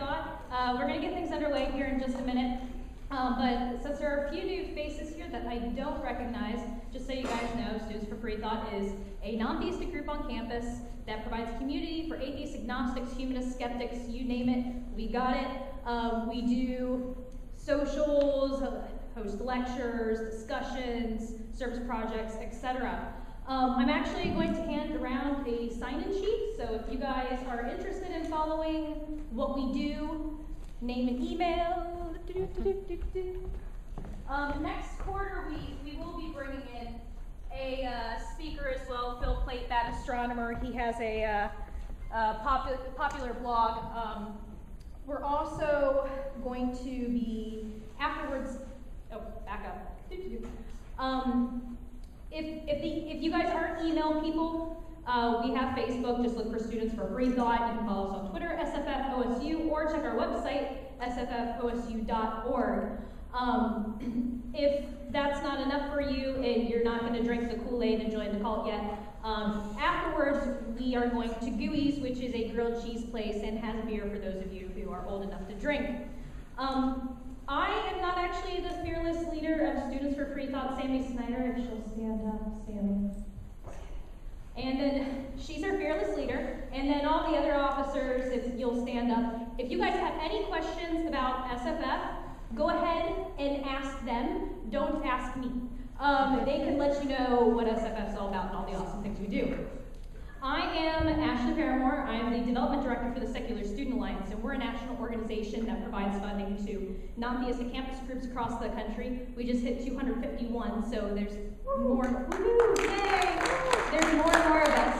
Freethought. We're going to get things underway here in just a minute. But since there are a few new faces here that I don't recognize, just so you guys know, Students for Freethought is a non-theistic group on campus that provides community for atheists, agnostics, humanists, skeptics, you name it, we got it. We do socials, host lectures, discussions, service projects, etc. I'm actually going to hand around a sign-in sheet, so if you guys are interested in following what we do, name and email. Next quarter, we will be bringing in a speaker as well, Phil Plate, that astronomer. He has a popular blog. We're also going to be, afterwards, back up. If you guys aren't email people, we have Facebook. Just look for Students for Freethought. You can follow us on Twitter, SFFOSU, or check our website, sffosu.org. If that's not enough for you and you're not going to drink the Kool-Aid and join the cult yet, afterwards we are going to Gooey's, which is a grilled cheese place and has a beer for those of you who are old enough to drink. I am not actually the fearless leader of Students for Freethought, Sammy Snyder, if she'll stand up, Sammy. And then she's our fearless leader, and then all the other officers, if you'll stand up. If you guys have any questions about SFF, go ahead and ask them. Don't ask me. They can let you know what SFF is all about and all the awesome things we do. I am Ashley Paramore. I'm the Development Director for the Secular Student Alliance, and we're a national organization that provides funding to non-theistic campus groups across the country. We just hit 251, so there's more. Yay! There's more and more of us.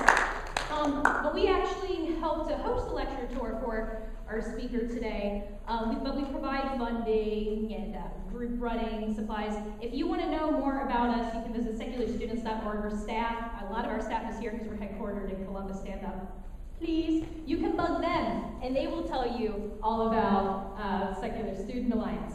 But we actually help to host a lecture tour for our speaker today, but we provide funding and group running, supplies. If you want to know more about us, you can visit secularstudents.org. Our staff, a lot of our staff is here because we're headquartered in Columbus. Stand up, please. You can bug them, and they will tell you all about Secular Student Alliance.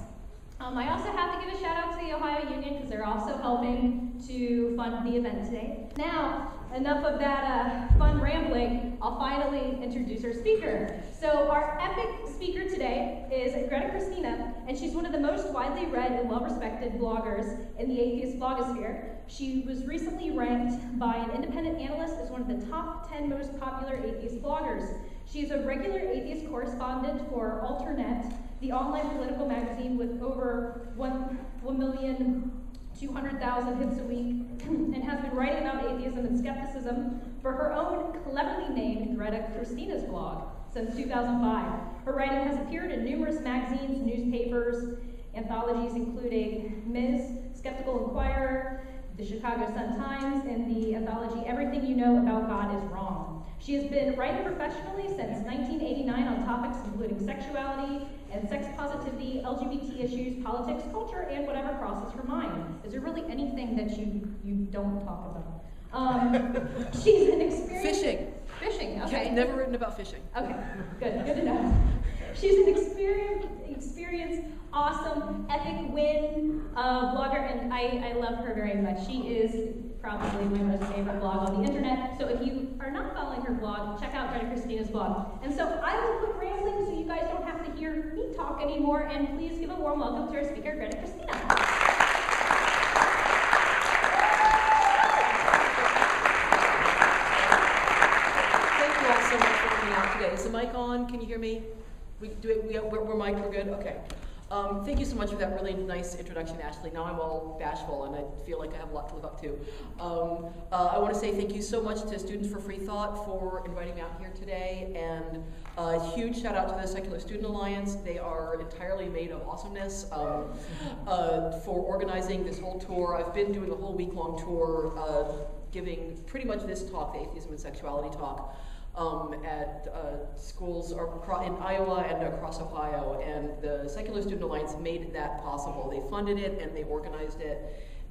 I also have to give a shout out to the Ohio Union because they're also helping to fund the event today. Now, enough of that fun rambling, I'll finally introduce our speaker. So our epic speaker today is Greta Christina, and she's one of the most widely read and well-respected bloggers in the atheist blogosphere. She was recently ranked by an independent analyst as one of the top 10 most popular atheist bloggers. She's a regular atheist correspondent for Alternet, the online political magazine with over 1,200,000 hits a week, and has been writing about atheism and skepticism for her own cleverly named Greta Christina's blog since 2005. Her writing has appeared in numerous magazines, newspapers, anthologies including Ms., Skeptical Inquirer, the Chicago Sun-Times, and the anthology Everything You Know About God Is Wrong. She has been writing professionally since 1989 on topics including sexuality and sex positivity, LGBT issues, politics, culture, and whatever crosses her mind. Is there really anything that you don't talk about? She's an experienced... Fishing, okay. I've never written about fishing. Okay, good to know. She's an experienced, awesome, epic win blogger, and I love her very much. She is probably my most favorite blog on the internet. So if you are not following her blog, check out Greta Christina's blog. And so I will quit rambling so you guys don't have to hear me talk anymore, and please give a warm welcome to our speaker, Greta Christina. Is the mic on? Can you hear me? We're mic'd, we're good? Okay. Thank you so much for that really nice introduction, Ashley. Now I'm all bashful and I feel like I have a lot to live up to. I want to say thank you so much to Students for Freethought for inviting me out here today, and a huge shout out to the Secular Student Alliance. They are entirely made of awesomeness for organizing this whole tour. I've been doing a whole week-long tour giving pretty much this talk, the Atheism and Sexuality talk, at schools in Iowa and across Ohio, and the Secular Student Alliance made that possible. They funded it and they organized it,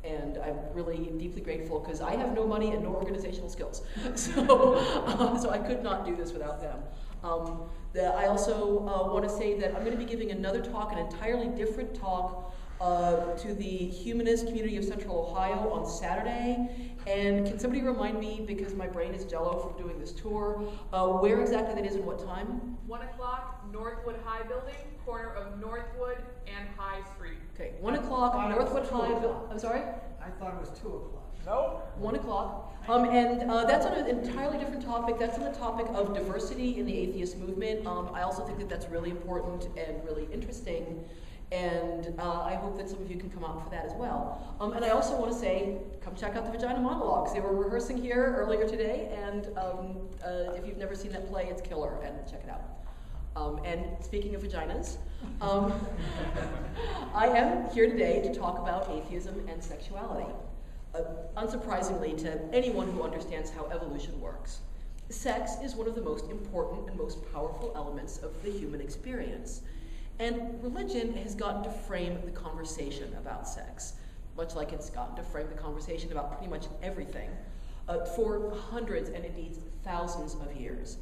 and I'm really deeply grateful because I have no money and no organizational skills, so I could not do this without them. I also want to say that I'm going to be giving another talk, an entirely different talk to the humanist community of Central Ohio on Saturday. And can somebody remind me, because my brain is jello from doing this tour, where exactly that is and what time? 1 o'clock, Northwood High Building, corner of Northwood and High Street. Okay, 1 o'clock, Northwood High Building. I'm sorry? I thought it was 2 o'clock. No. 1 o'clock. And that's on an entirely different topic. That's on the topic of diversity in the atheist movement. I also think that that's really important and really interesting. And I hope that some of you can come out for that as well. And I also want to say, come check out the Vagina Monologues. They were rehearsing here earlier today, and if you've never seen that play, it's killer, and check it out. And speaking of vaginas, I am here today to talk about atheism and sexuality. Unsurprisingly to anyone who understands how evolution works, sex is one of the most important and most powerful elements of the human experience. And religion has gotten to frame the conversation about sex, much like it's gotten to frame the conversation about pretty much everything, for hundreds and indeed thousands of years.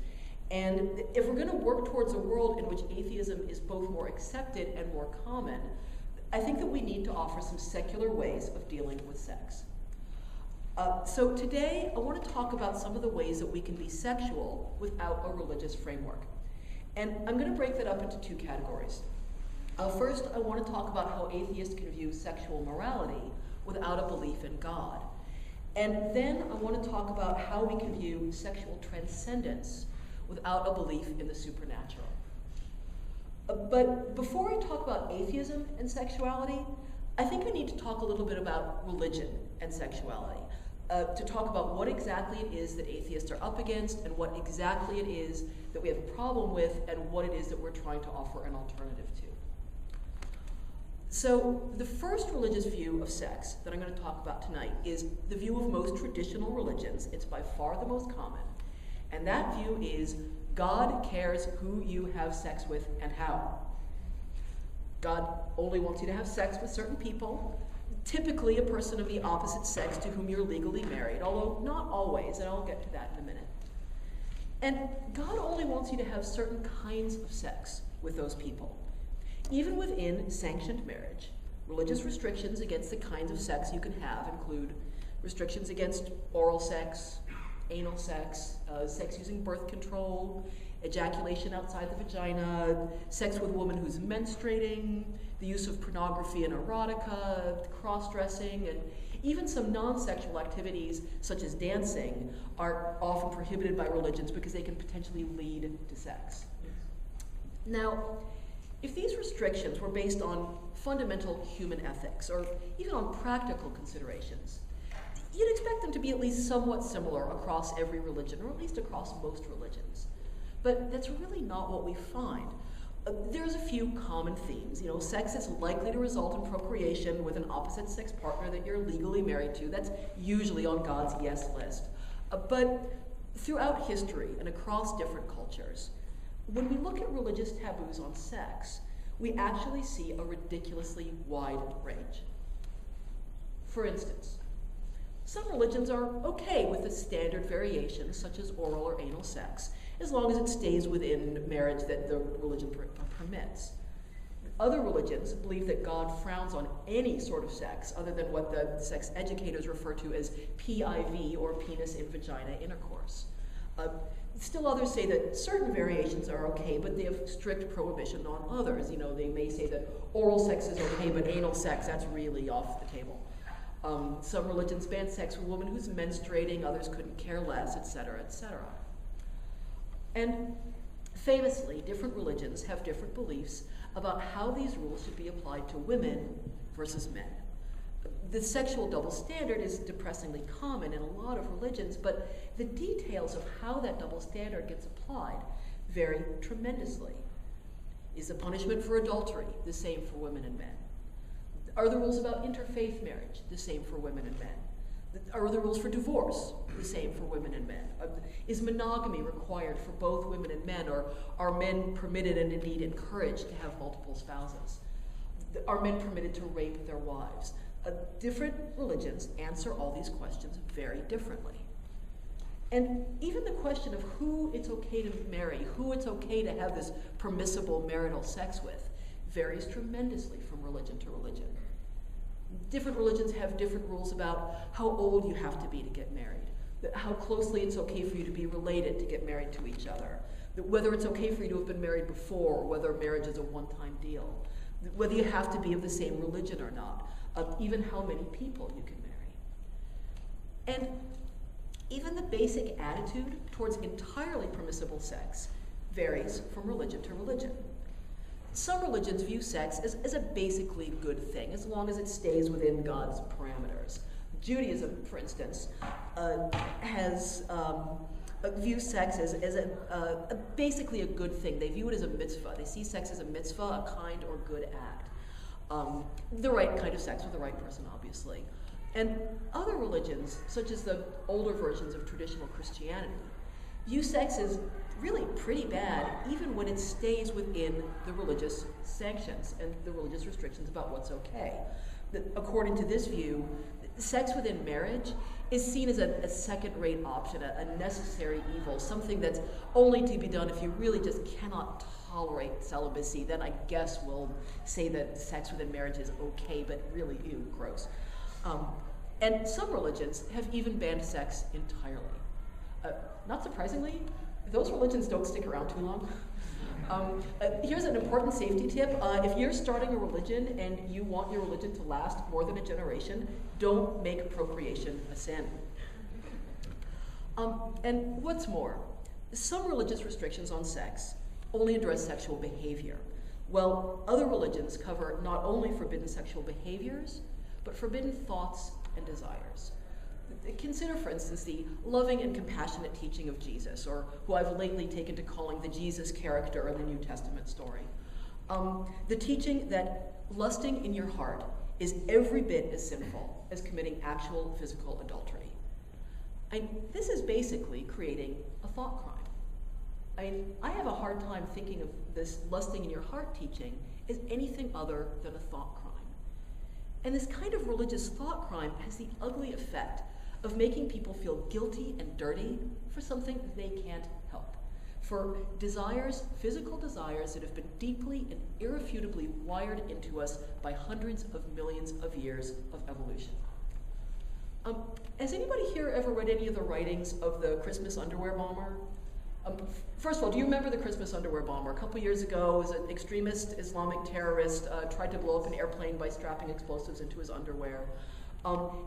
And if we're going to work towards a world in which atheism is both more accepted and more common, I think that we need to offer some secular ways of dealing with sex. So today, I want to talk about some of the ways that we can be sexual without a religious framework. And I'm going to break that up into two categories. First, I want to talk about how atheists can view sexual morality without a belief in God. And then I want to talk about how we can view sexual transcendence without a belief in the supernatural. But before I talk about atheism and sexuality, I think we need to talk a little bit about religion and sexuality, to talk about what exactly it is that atheists are up against and what exactly it is that we have a problem with and what it is that we're trying to offer an alternative to. So the first religious view of sex that I'm going to talk about tonight is the view of most traditional religions. It's by far the most common. And that view is God cares who you have sex with and how. God only wants you to have sex with certain people, typically a person of the opposite sex to whom you're legally married, although not always, and I'll get to that in a minute. And God only wants you to have certain kinds of sex with those people. Even within sanctioned marriage, religious restrictions against the kinds of sex you can have include restrictions against oral sex, anal sex, sex using birth control, ejaculation outside the vagina, sex with a woman who's menstruating, the use of pornography and erotica, cross-dressing, and even some non-sexual activities such as dancing are often prohibited by religions because they can potentially lead to sex. Now, if these restrictions were based on fundamental human ethics or even on practical considerations, you'd expect them to be at least somewhat similar across every religion, or at least across most religions. But that's really not what we find. There's a few common themes. You know, sex is likely to result in procreation with an opposite sex partner that you're legally married to. That's usually on God's yes list. But throughout history and across different cultures, when we look at religious taboos on sex, we actually see a ridiculously wide range. For instance, some religions are okay with the standard variations, such as oral or anal sex, as long as it stays within marriage that the religion permits. Other religions believe that God frowns on any sort of sex other than what the sex educators refer to as PIV, or penis in vagina intercourse. Still others say that certain variations are okay, but they have strict prohibition on others. You know, they may say that oral sex is okay, but anal sex, that's really off the table. Some religions ban sex with a woman who's menstruating, others couldn't care less, etc., etc. And famously, different religions have different beliefs about how these rules should be applied to women versus men. The sexual double standard is depressingly common in a lot of religions, but the details of how that double standard gets applied vary tremendously. Is the punishment for adultery the same for women and men? Are the rules about interfaith marriage the same for women and men? Are the rules for divorce the same for women and men? Is monogamy required for both women and men, or are men permitted and indeed encouraged to have multiple spouses? Are men permitted to rape their wives? Different religions answer all these questions very differently. And even the question of who it's okay to marry, who it's okay to have this permissible marital sex with, varies tremendously from religion to religion. Different religions have different rules about how old you have to be to get married, how closely it's okay for you to be related to get married to each other, whether it's okay for you to have been married before, or whether marriage is a one-time deal, whether you have to be of the same religion or not, even how many people you can marry. And even the basic attitude towards entirely permissible sex varies from religion to religion. Some religions view sex as a basically good thing, as long as it stays within God's parameters. Judaism, for instance, views sex as basically a good thing. They view it as a mitzvah. They see sex as a mitzvah, a kind or good act. The right kind of sex with the right person, obviously. And other religions, such as the older versions of traditional Christianity, view sex as really pretty bad, even when it stays within the religious sanctions and the religious restrictions about what's okay. According to this view, sex within marriage is seen as a second-rate option, a necessary evil, something that's only to be done if you really just cannot tolerate celibacy. Then I guess we'll say that sex within marriage is okay, but really, ew, gross. And some religions have even banned sex entirely. Not surprisingly, those religions don't stick around too long. Here's an important safety tip. If you're starting a religion and you want your religion to last more than a generation, don't make procreation a sin. And what's more, some religious restrictions on sex only address sexual behavior, while other religions cover not only forbidden sexual behaviors, but forbidden thoughts and desires. Consider, for instance, the loving and compassionate teaching of Jesus, or who I've lately taken to calling the Jesus character in the New Testament story. The teaching that lusting in your heart is every bit as sinful as committing actual physical adultery. This is basically creating a thought crime. I have a hard time thinking of this lusting in your heart teaching as anything other than a thought crime. And this kind of religious thought crime has the ugly effect of making people feel guilty and dirty for something they can't help, for desires, physical desires that have been deeply and irrefutably wired into us by hundreds of millions of years of evolution. Has anybody here ever read any of the writings of the Christmas underwear bomber? First of all, do you remember the Christmas underwear bomber? A couple years ago, was an extremist Islamic terrorist tried to blow up an airplane by strapping explosives into his underwear.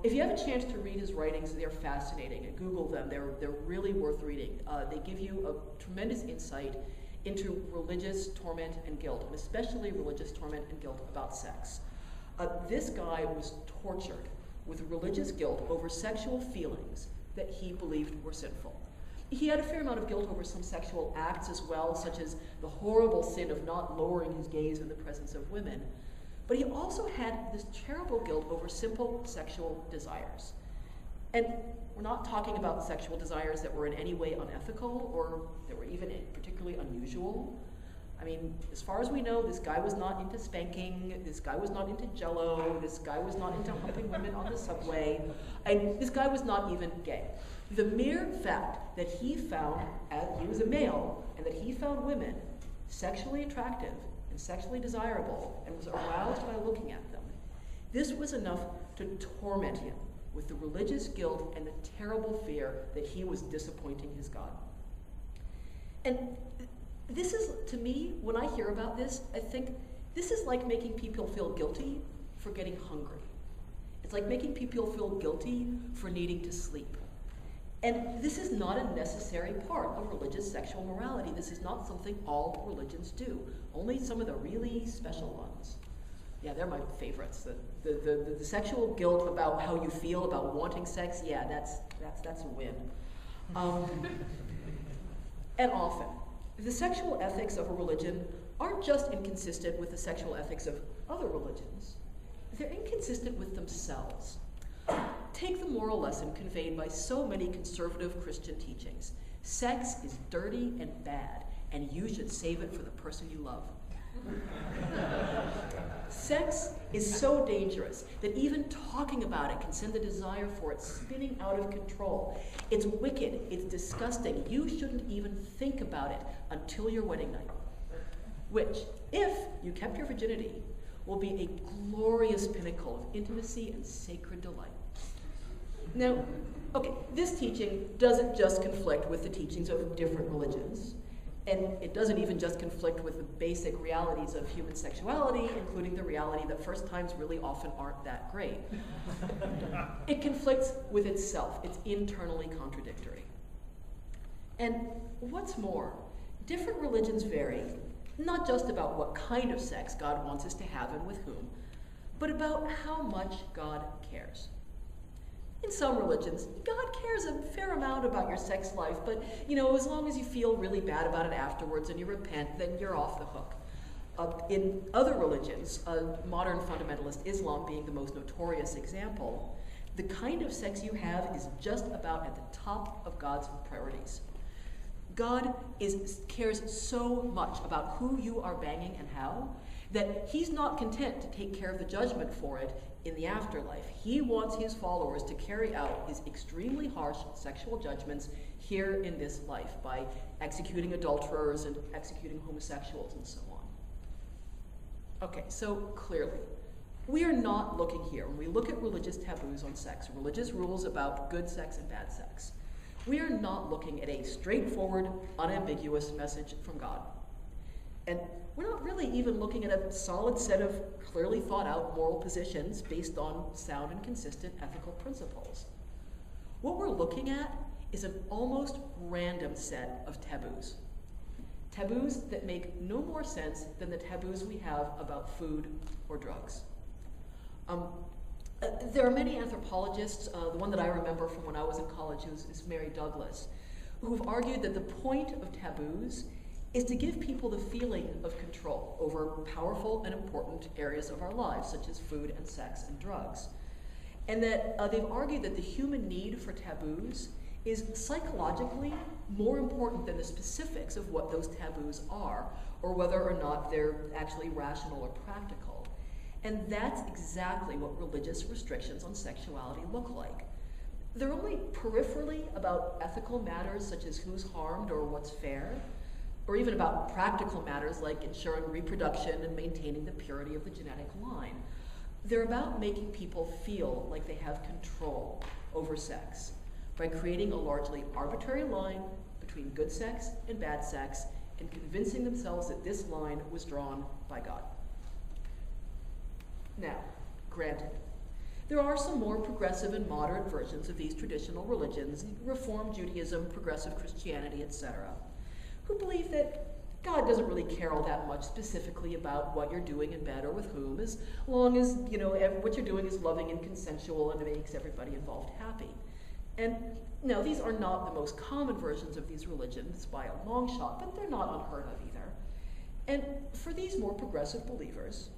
If you have a chance to read his writings, they're fascinating. Google them. They're really worth reading. They give you a tremendous insight into religious torment and guilt, and especially religious torment and guilt about sex. This guy was tortured with religious guilt over sexual feelings that he believed were sinful. He had a fair amount of guilt over some sexual acts as well, such as the horrible sin of not lowering his gaze in the presence of women. But he also had this terrible guilt over simple sexual desires. And we're not talking about sexual desires that were in any way unethical or that were even particularly unusual. I mean, as far as we know, this guy was not into spanking, this guy was not into Jell-O, this guy was not into humping women on the subway, and this guy was not even gay. The mere fact that he found, he was a male, and that he found women sexually attractive and sexually desirable and was aroused by looking at them, this was enough to torment him with the religious guilt and the terrible fear that he was disappointing his God. And this is, to me, when I hear about this, I think this is like making people feel guilty for getting hungry. It's like making people feel guilty for needing to sleep. And this is not a necessary part of religious sexual morality. This is not something all religions do. Only some of the really special ones. Yeah, they're my favorites. The sexual guilt about how you feel about wanting sex, yeah, that's a win. And often, the sexual ethics of a religion aren't just inconsistent with the sexual ethics of other religions. They're inconsistent with themselves. Take the moral lesson conveyed by so many conservative Christian teachings. Sex is dirty and bad, and you should save it for the person you love. Sex is so dangerous that even talking about it can send the desire for it spinning out of control. It's wicked, it's disgusting. You shouldn't even think about it until your wedding night. which, if you kept your virginity, will be a glorious pinnacle of intimacy and sacred delight. Now, okay, this teaching doesn't just conflict with the teachings of different religions, and it doesn't even just conflict with the basic realities of human sexuality, including the reality that first times really often aren't that great. It conflicts with itself. It's internally contradictory. And what's more, different religions vary, not just about what kind of sex God wants us to have and with whom, but about how much God cares. In some religions, God cares a fair amount about your sex life, but as long as you feel really bad about it afterwards and you repent, then you're off the hook. In other religions, modern fundamentalist Islam being the most notorious example, the kind of sex you have is just about at the top of God's priorities. God cares so much about who you are banging and how, that he's not content to take care of the judgment for it in the afterlife. He wants his followers to carry out his extremely harsh sexual judgments here in this life by executing adulterers and executing homosexuals and so on. Okay, so clearly, we are not looking here, when we look at religious taboos on sex, religious rules about good sex and bad sex, we are not looking at a straightforward, unambiguous message from God. And we're not really even looking at a solid set of clearly thought out moral positions based on sound and consistent ethical principles. What we're looking at is an almost random set of taboos. Taboos that make no more sense than the taboos we have about food or drugs. There are many anthropologists, the one that I remember from when I was in college is Mary Douglas, who have argued that the point of taboos is to give people the feeling of control over powerful and important areas of our lives, such as food and sex and drugs. And that they've argued that the human need for taboos is psychologically more important than the specifics of what those taboos are, or whether or not they're actually rational or practical. And that's exactly what religious restrictions on sexuality look like. They're only peripherally about ethical matters such as who's harmed or what's fair, or even about practical matters like ensuring reproduction and maintaining the purity of the genetic line. They're about making people feel like they have control over sex by creating a largely arbitrary line between good sex and bad sex and convincing themselves that this line was drawn by God. Now, granted, there are some more progressive and moderate versions of these traditional religions, Reform Judaism, progressive Christianity, etc., who believe that God doesn't really care all that much specifically about what you're doing in bed or with whom, as long as what you're doing is loving and consensual and it makes everybody involved happy. And no, these are not the most common versions of these religions by a long shot, but they're not unheard of either. And for these more progressive believers,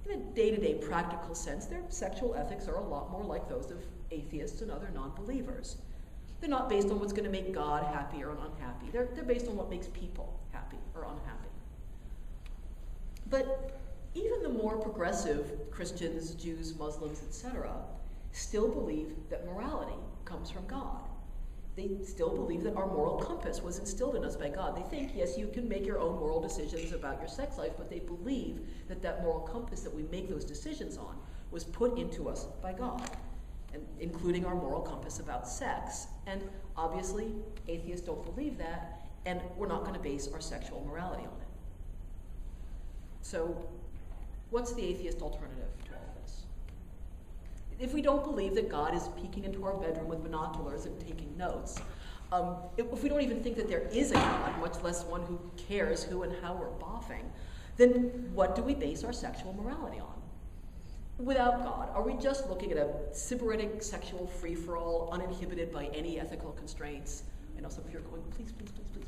in a day-to-day practical sense, their sexual ethics are a lot more like those of atheists and other non-believers. They're not based on what's going to make God happy or unhappy. They're based on what makes people happy or unhappy. But even the more progressive Christians, Jews, Muslims, etc., still believe that morality comes from God. They still believe that our moral compass was instilled in us by God. They think, yes, you can make your own moral decisions about your sex life, but they believe that that moral compass that we make those decisions on was put into us by God, and including our moral compass about sex. And obviously, atheists don't believe that, and we're not going to base our sexual morality on it. So, what's the atheist alternative to all this? If we don't believe that God is peeking into our bedroom with binoculars and taking notes, if we don't even think that there is a God, much less one who cares who and how we're boffing, then what do we base our sexual morality on? Without God, are we just looking at a sybaritic sexual free-for-all, uninhibited by any ethical constraints? I know some of you are going, please, please, please, please,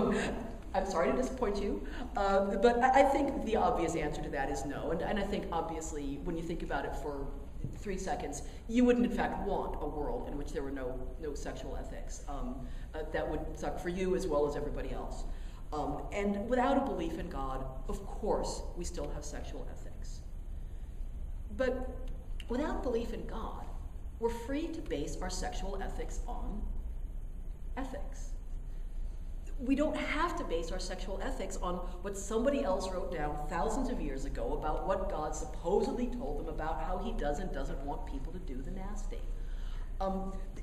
please. I'm sorry to disappoint you, but I think the obvious answer to that is no. And I think, obviously, when you think about it for 3 seconds, you wouldn't, in fact, want a world in which there were no sexual ethics. That would suck for you as well as everybody else. And without a belief in God, of course, we still have sexual ethics. But without belief in God, we're free to base our sexual ethics on ethics. We don't have to base our sexual ethics on what somebody else wrote down thousands of years ago about what God supposedly told them about how he does and doesn't want people to do the nasty.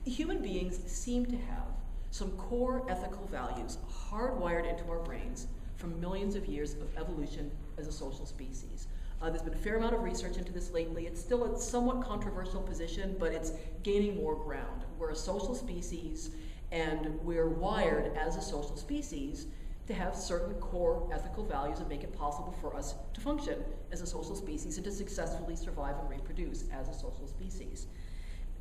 Human beings seem to have some core ethical values hardwired into our brains from millions of years of evolution as a social species. There's been a fair amount of research into this lately. It's still a somewhat controversial position, but it's gaining more ground. We're a social species, and we're wired as a social species to have certain core ethical values that make it possible for us to function as a social species and to successfully survive and reproduce as a social species.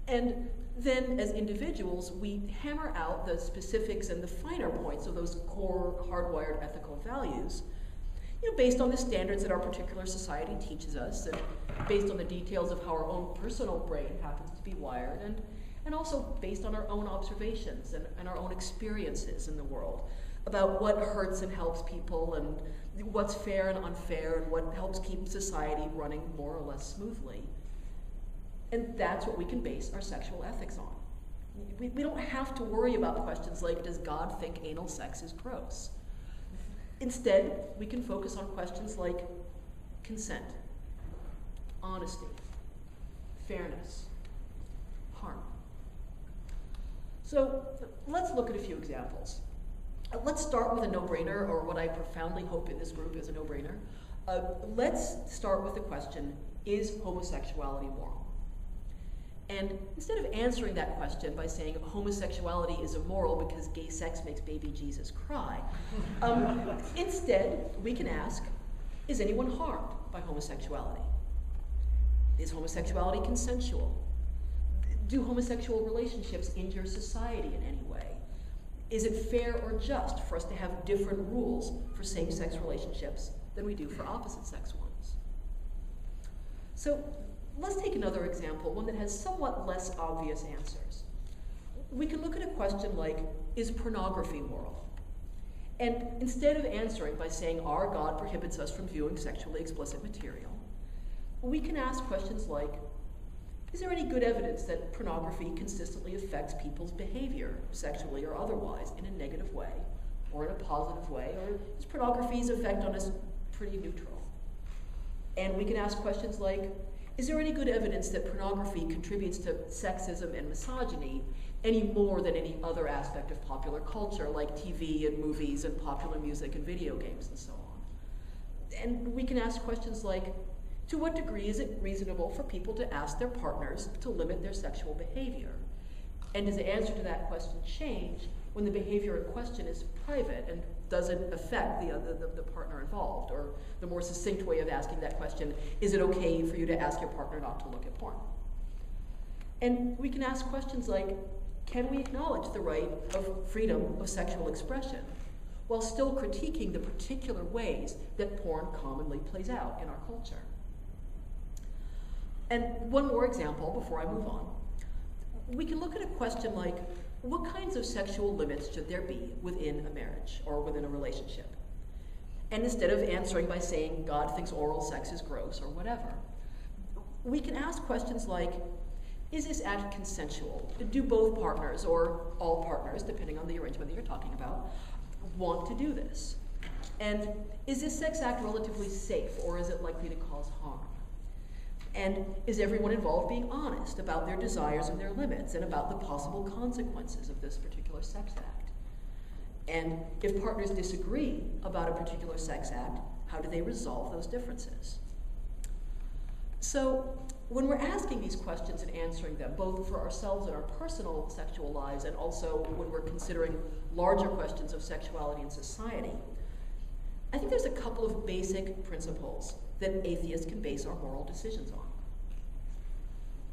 And then as individuals, we hammer out the specifics and the finer points of those core hardwired ethical values, based on the standards that our particular society teaches us, and based on the details of how our own personal brain happens to be wired, and also based on our own observations and our own experiences in the world about what hurts and helps people, and what's fair and unfair, and what helps keep society running more or less smoothly. And that's what we can base our sexual ethics on. We don't have to worry about questions like, does God think anal sex is gross? Instead, we can focus on questions like consent, honesty, fairness, harm. So let's look at a few examples. Let's start with a no-brainer, or what I profoundly hope in this group is a no-brainer. Let's start with the question, is homosexuality moral? And instead of answering that question by saying homosexuality is immoral because gay sex makes baby Jesus cry, instead we can ask, is anyone harmed by homosexuality? Is homosexuality consensual? Do homosexual relationships injure society in any way? Is it fair or just for us to have different rules for same-sex relationships than we do for opposite-sex ones? So let's take another example, one that has somewhat less obvious answers. We can look at a question like, is pornography moral? And instead of answering by saying our God prohibits us from viewing sexually explicit material, we can ask questions like, is there any good evidence that pornography consistently affects people's behavior, sexually or otherwise, in a negative way, or in a positive way, or is pornography's effect on us pretty neutral? And we can ask questions like, is there any good evidence that pornography contributes to sexism and misogyny any more than any other aspect of popular culture, like TV and movies and popular music and video games and so on? And we can ask questions like, to what degree is it reasonable for people to ask their partners to limit their sexual behavior? And does the answer to that question change when the behavior in question is private and doesn't affect the partner involved? Or the more succinct way of asking that question, is it okay for you to ask your partner not to look at porn? And we can ask questions like, can we acknowledge the right of freedom of sexual expression while still critiquing the particular ways that porn commonly plays out in our culture? And one more example before I move on. We can look at a question like, what kinds of sexual limits should there be within a marriage or within a relationship? And instead of answering by saying God thinks oral sex is gross or whatever, we can ask questions like, is this act consensual? Do both partners, or all partners, depending on the arrangement that you're talking about, want to do this? And is this sex act relatively safe, or is it likely to cause harm? And is everyone involved being honest about their desires and their limits and about the possible consequences of this particular sex act? And if partners disagree about a particular sex act, how do they resolve those differences? So when we're asking these questions and answering them, both for ourselves in our personal sexual lives and also when we're considering larger questions of sexuality in society, I think there's a couple of basic principles that atheists can base our moral decisions on.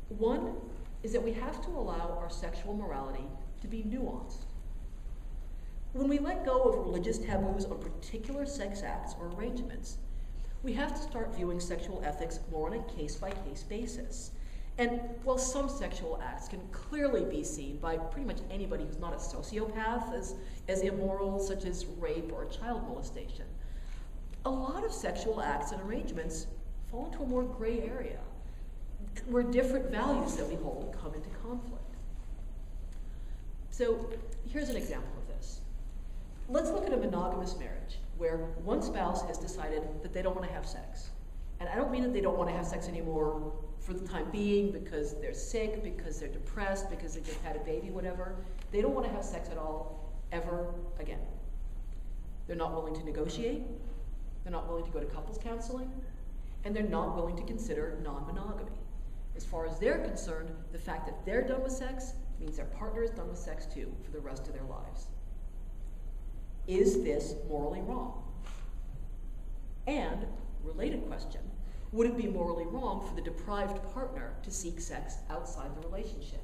One is that we have to allow our sexual morality to be nuanced. When we let go of religious taboos on particular sex acts or arrangements, we have to start viewing sexual ethics more on a case-by-case basis. And while some sexual acts can clearly be seen by pretty much anybody who's not a sociopath as immoral, such as rape or child molestation, a lot of sexual acts and arrangements fall into a more gray area, where different values that we hold come into conflict. So here's an example of this. Let's look at a monogamous marriage where one spouse has decided that they don't want to have sex. And I don't mean that they don't want to have sex anymore for the time being because they're sick, because they're depressed, because they just had a baby, whatever. They don't want to have sex at all, ever again. They're not willing to negotiate, they're not willing to go to couples counseling, and they're not willing to consider non-monogamy. As far as they're concerned, the fact that they're done with sex means their partner is done with sex too for the rest of their lives. Is this morally wrong? And, related question, would it be morally wrong for the deprived partner to seek sex outside the relationship?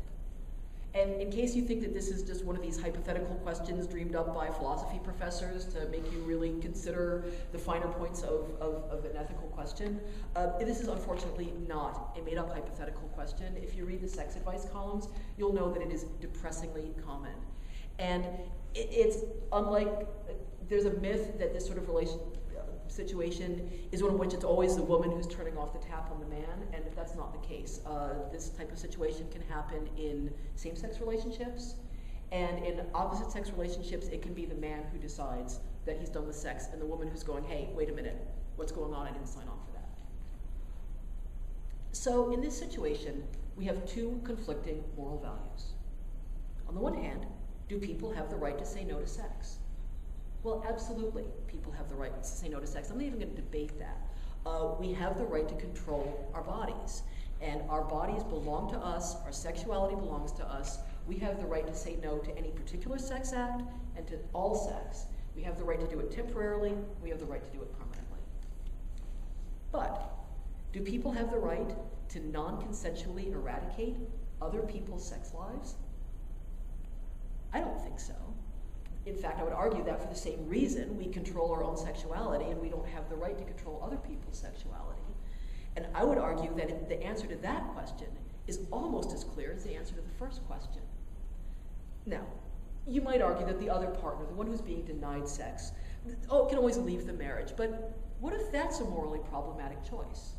And in case you think that this is just one of these hypothetical questions dreamed up by philosophy professors to make you really consider the finer points of an ethical question, this is unfortunately not a made-up hypothetical question. If you read the sex advice columns, you'll know that it is depressingly common. And it's unlike, there's a myth that this sort of situation is one in which it's always the woman who's turning off the tap on the man, and that's not the case. This type of situation can happen in same-sex relationships, and in opposite-sex relationships, it can be the man who decides that he's done with sex, and the woman who's going, hey, wait a minute, what's going on? I didn't sign on for that. So in this situation, we have two conflicting moral values. On the one hand, do people have the right to say no to sex? Well, absolutely, people have the right to say no to sex. I'm not even going to debate that. We have the right to control our bodies, and our bodies belong to us, our sexuality belongs to us. We have the right to say no to any particular sex act and to all sex. We have the right to do it temporarily, we have the right to do it permanently. But, do people have the right to non-consensually eradicate other people's sex lives? I don't think so. In fact, I would argue that for the same reason, we control our own sexuality and we don't have the right to control other people's sexuality. And I would argue that the answer to that question is almost as clear as the answer to the first question. Now, you might argue that the other partner, the one who's being denied sex, can always leave the marriage, but what if that's a morally problematic choice?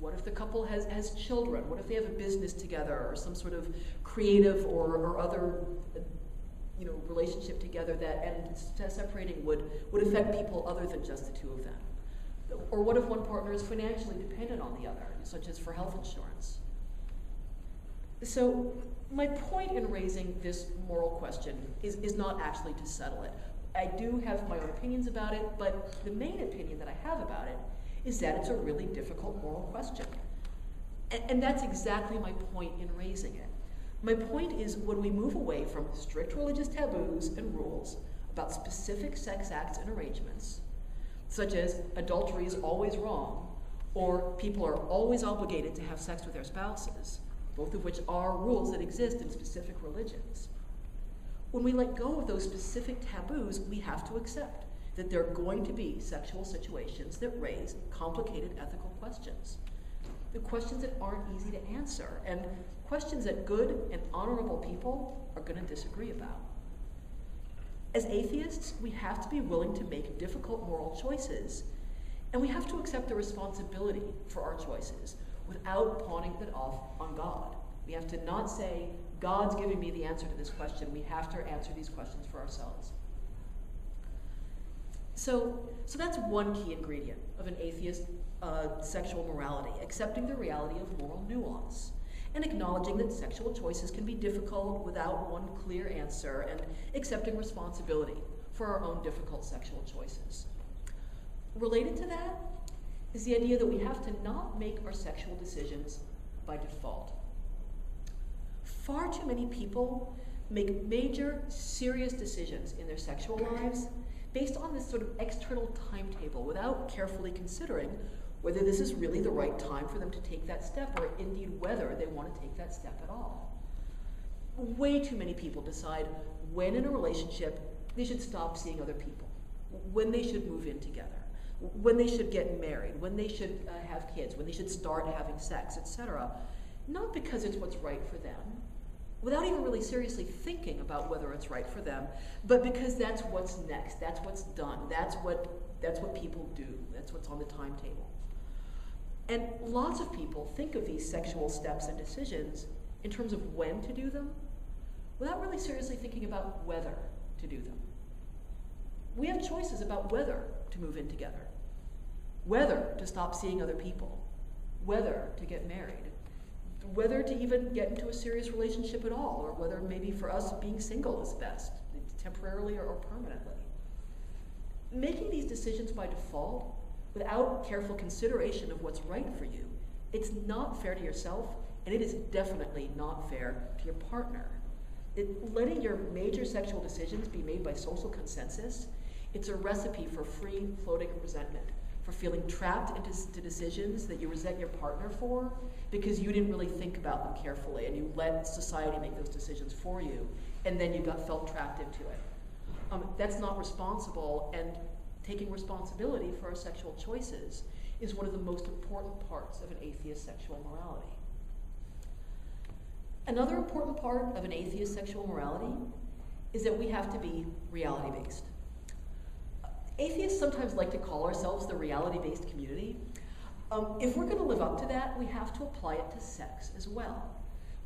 What if the couple has children? What if they have a business together or some sort of creative or other relationship together and separating would affect people other than just the two of them? Or what if one partner is financially dependent on the other, such as for health insurance? So my point in raising this moral question is not actually to settle it. I do have my own opinions about it, but the main opinion that I have about it is that it's a really difficult moral question. And that's exactly my point in raising it. My point is when we move away from strict religious taboos and rules about specific sex acts and arrangements, such as adultery is always wrong, or people are always obligated to have sex with their spouses, both of which are rules that exist in specific religions. When we let go of those specific taboos, we have to accept that there are going to be sexual situations that raise complicated ethical questions. The questions that aren't easy to answer, and questions that good and honorable people are going to disagree about. As atheists, we have to be willing to make difficult moral choices, and we have to accept the responsibility for our choices without pawning it off on God. We have to not say, God's giving me the answer to this question. We have to answer these questions for ourselves. So that's one key ingredient of an atheist sexual morality, accepting the reality of moral nuance, and acknowledging that sexual choices can be difficult without one clear answer, and accepting responsibility for our own difficult sexual choices. Related to that is the idea that we have to not make our sexual decisions by default. Far too many people make major, serious decisions in their sexual lives based on this sort of external timetable without carefully considering whether this is really the right time for them to take that step, or indeed whether they want to take that step at all. Way too many people decide when in a relationship they should stop seeing other people, when they should move in together, when they should get married, when they should have kids, when they should start having sex, etc. Not because it's what's right for them, without even really seriously thinking about whether it's right for them, but because that's what's next, that's what's done, that's what people do, that's what's on the timetable. And lots of people think of these sexual steps and decisions in terms of when to do them, without really seriously thinking about whether to do them. We have choices about whether to move in together, whether to stop seeing other people, whether to get married, whether to even get into a serious relationship at all, or whether maybe for us being single is best, temporarily or permanently. Making these decisions by default, without careful consideration of what's right for you, it's not fair to yourself, and it is definitely not fair to your partner. Letting your major sexual decisions be made by social consensus, it's a recipe for free floating resentment, for feeling trapped into decisions that you resent your partner for because you didn't really think about them carefully and you let society make those decisions for you, and then you felt trapped into it. That's not responsible, and taking responsibility for our sexual choices is one of the most important parts of an atheist sexual morality. Another important part of an atheist sexual morality is that we have to be reality-based. Atheists sometimes like to call ourselves the reality-based community. If we're going to live up to that, we have to apply it to sex as well.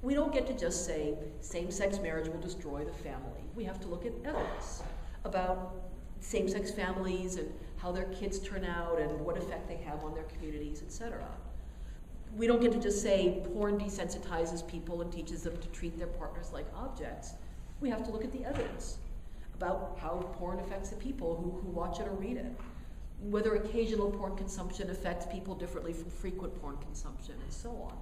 We don't get to just say same-sex marriage will destroy the family. We have to look at evidence about same-sex families and how their kids turn out and what effect they have on their communities, etc. We don't get to just say porn desensitizes people and teaches them to treat their partners like objects. We have to look at the evidence about how porn affects the people who watch it or read it, whether occasional porn consumption affects people differently from frequent porn consumption, and so on.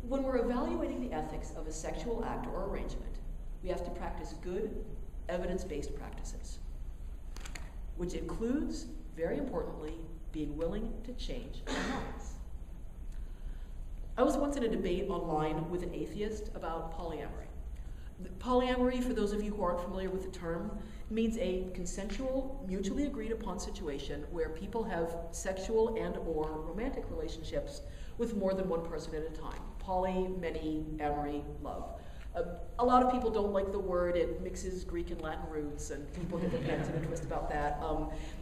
When we're evaluating the ethics of a sexual act or arrangement, we have to practice good, evidence-based practices, which includes, very importantly, being willing to change our minds. I was once in a debate online with an atheist about polyamory. Polyamory, for those of you who aren't familiar with the term, means a consensual, mutually agreed upon situation where people have sexual and or romantic relationships with more than one person at a time. Poly, many, amory, love. A lot of people don't like the word. It mixes Greek and Latin roots, and people get their heads in a twist about that.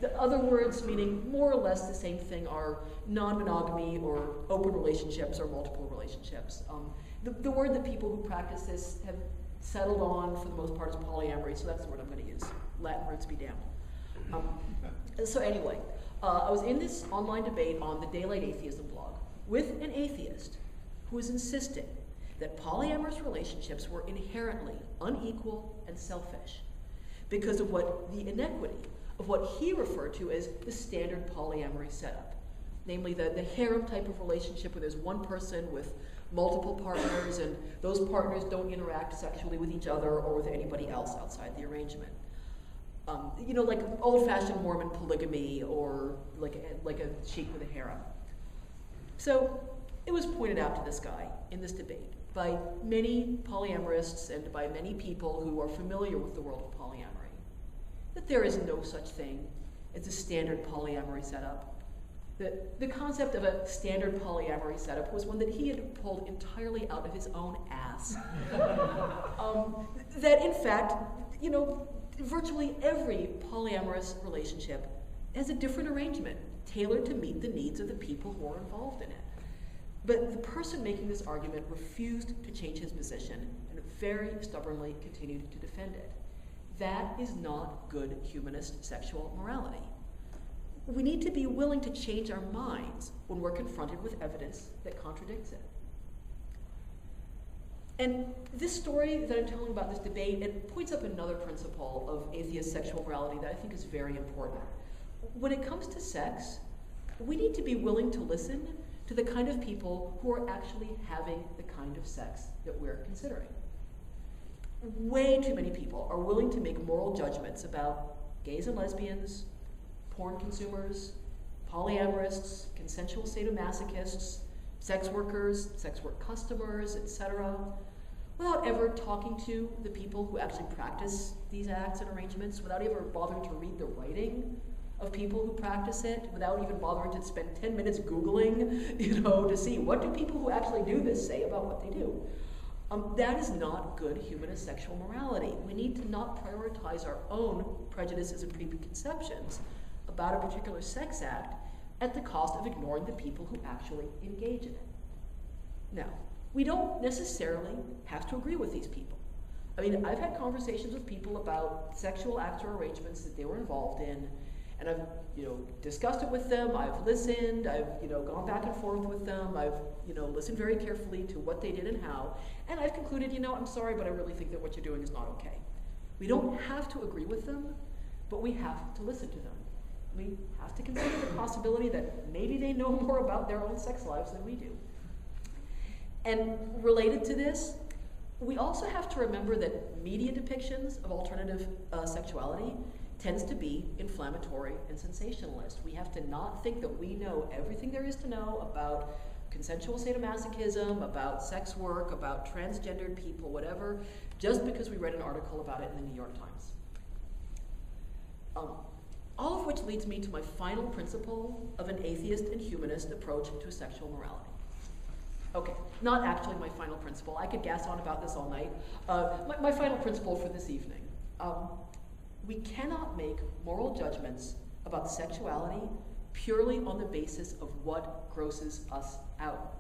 The other words meaning more or less the same thing are non-monogamy or open relationships or multiple relationships. The word that people who practice this have settled on for the most part is polyamory, so that's the word I'm going to use. Latin roots be damned. So anyway, I was in this online debate on the Daylight Atheism blog with an atheist who was insisting that polyamorous relationships were inherently unequal and selfish because of the inequity of what he referred to as the standard polyamory setup, namely the harem type of relationship where there's one person with multiple partners and those partners don't interact sexually with each other or with anybody else outside the arrangement. Like old-fashioned Mormon polygamy or like a sheik with a harem. So it was pointed out to this guy in this debate by many polyamorists and by many people who are familiar with the world of polyamory that there is no such thing as a standard polyamory setup. The concept of a standard polyamory setup was one that he had pulled entirely out of his own ass. That in fact, virtually every polyamorous relationship has a different arrangement tailored to meet the needs of the people who are involved in it. But the person making this argument refused to change his position and very stubbornly continued to defend it. That is not good humanist sexual morality. We need to be willing to change our minds when we're confronted with evidence that contradicts it. And this story that I'm telling about, this debate, it points up another principle of atheist sexual morality that I think is very important. When it comes to sex, we need to be willing to listen to the kind of people who are actually having the kind of sex that we're considering. Way too many people are willing to make moral judgments about gays and lesbians, porn consumers, polyamorists, consensual sadomasochists, sex workers, sex work customers, etc., without ever talking to the people who actually practice these acts and arrangements, without ever bothering to read the writing of people who practice it, without even bothering to spend 10 minutes Googling, to see what do people who actually do this say about what they do. That is not good humanist sexual morality. We need to not prioritize our own prejudices and preconceptions about a particular sex act at the cost of ignoring the people who actually engage in it. Now, we don't necessarily have to agree with these people. I mean, I've had conversations with people about sexual acts or arrangements that they were involved in, and I've, discussed it with them, I've listened, I've, gone back and forth with them, I've, listened very carefully to what they did and how, and I've concluded, I'm sorry, but I really think that what you're doing is not okay. We don't have to agree with them, but we have to listen to them. We have to consider the possibility that maybe they know more about their own sex lives than we do. And related to this, we also have to remember that media depictions of alternative sexuality tends to be inflammatory and sensationalist. We have to not think that we know everything there is to know about consensual sadomasochism, about sex work, about transgendered people, whatever, just because we read an article about it in the New York Times. All of which leads me to my final principle of an atheist and humanist approach to sexual morality. Okay, not actually my final principle. I could gas on about this all night. My final principle for this evening. We cannot make moral judgments about sexuality purely on the basis of what grosses us out.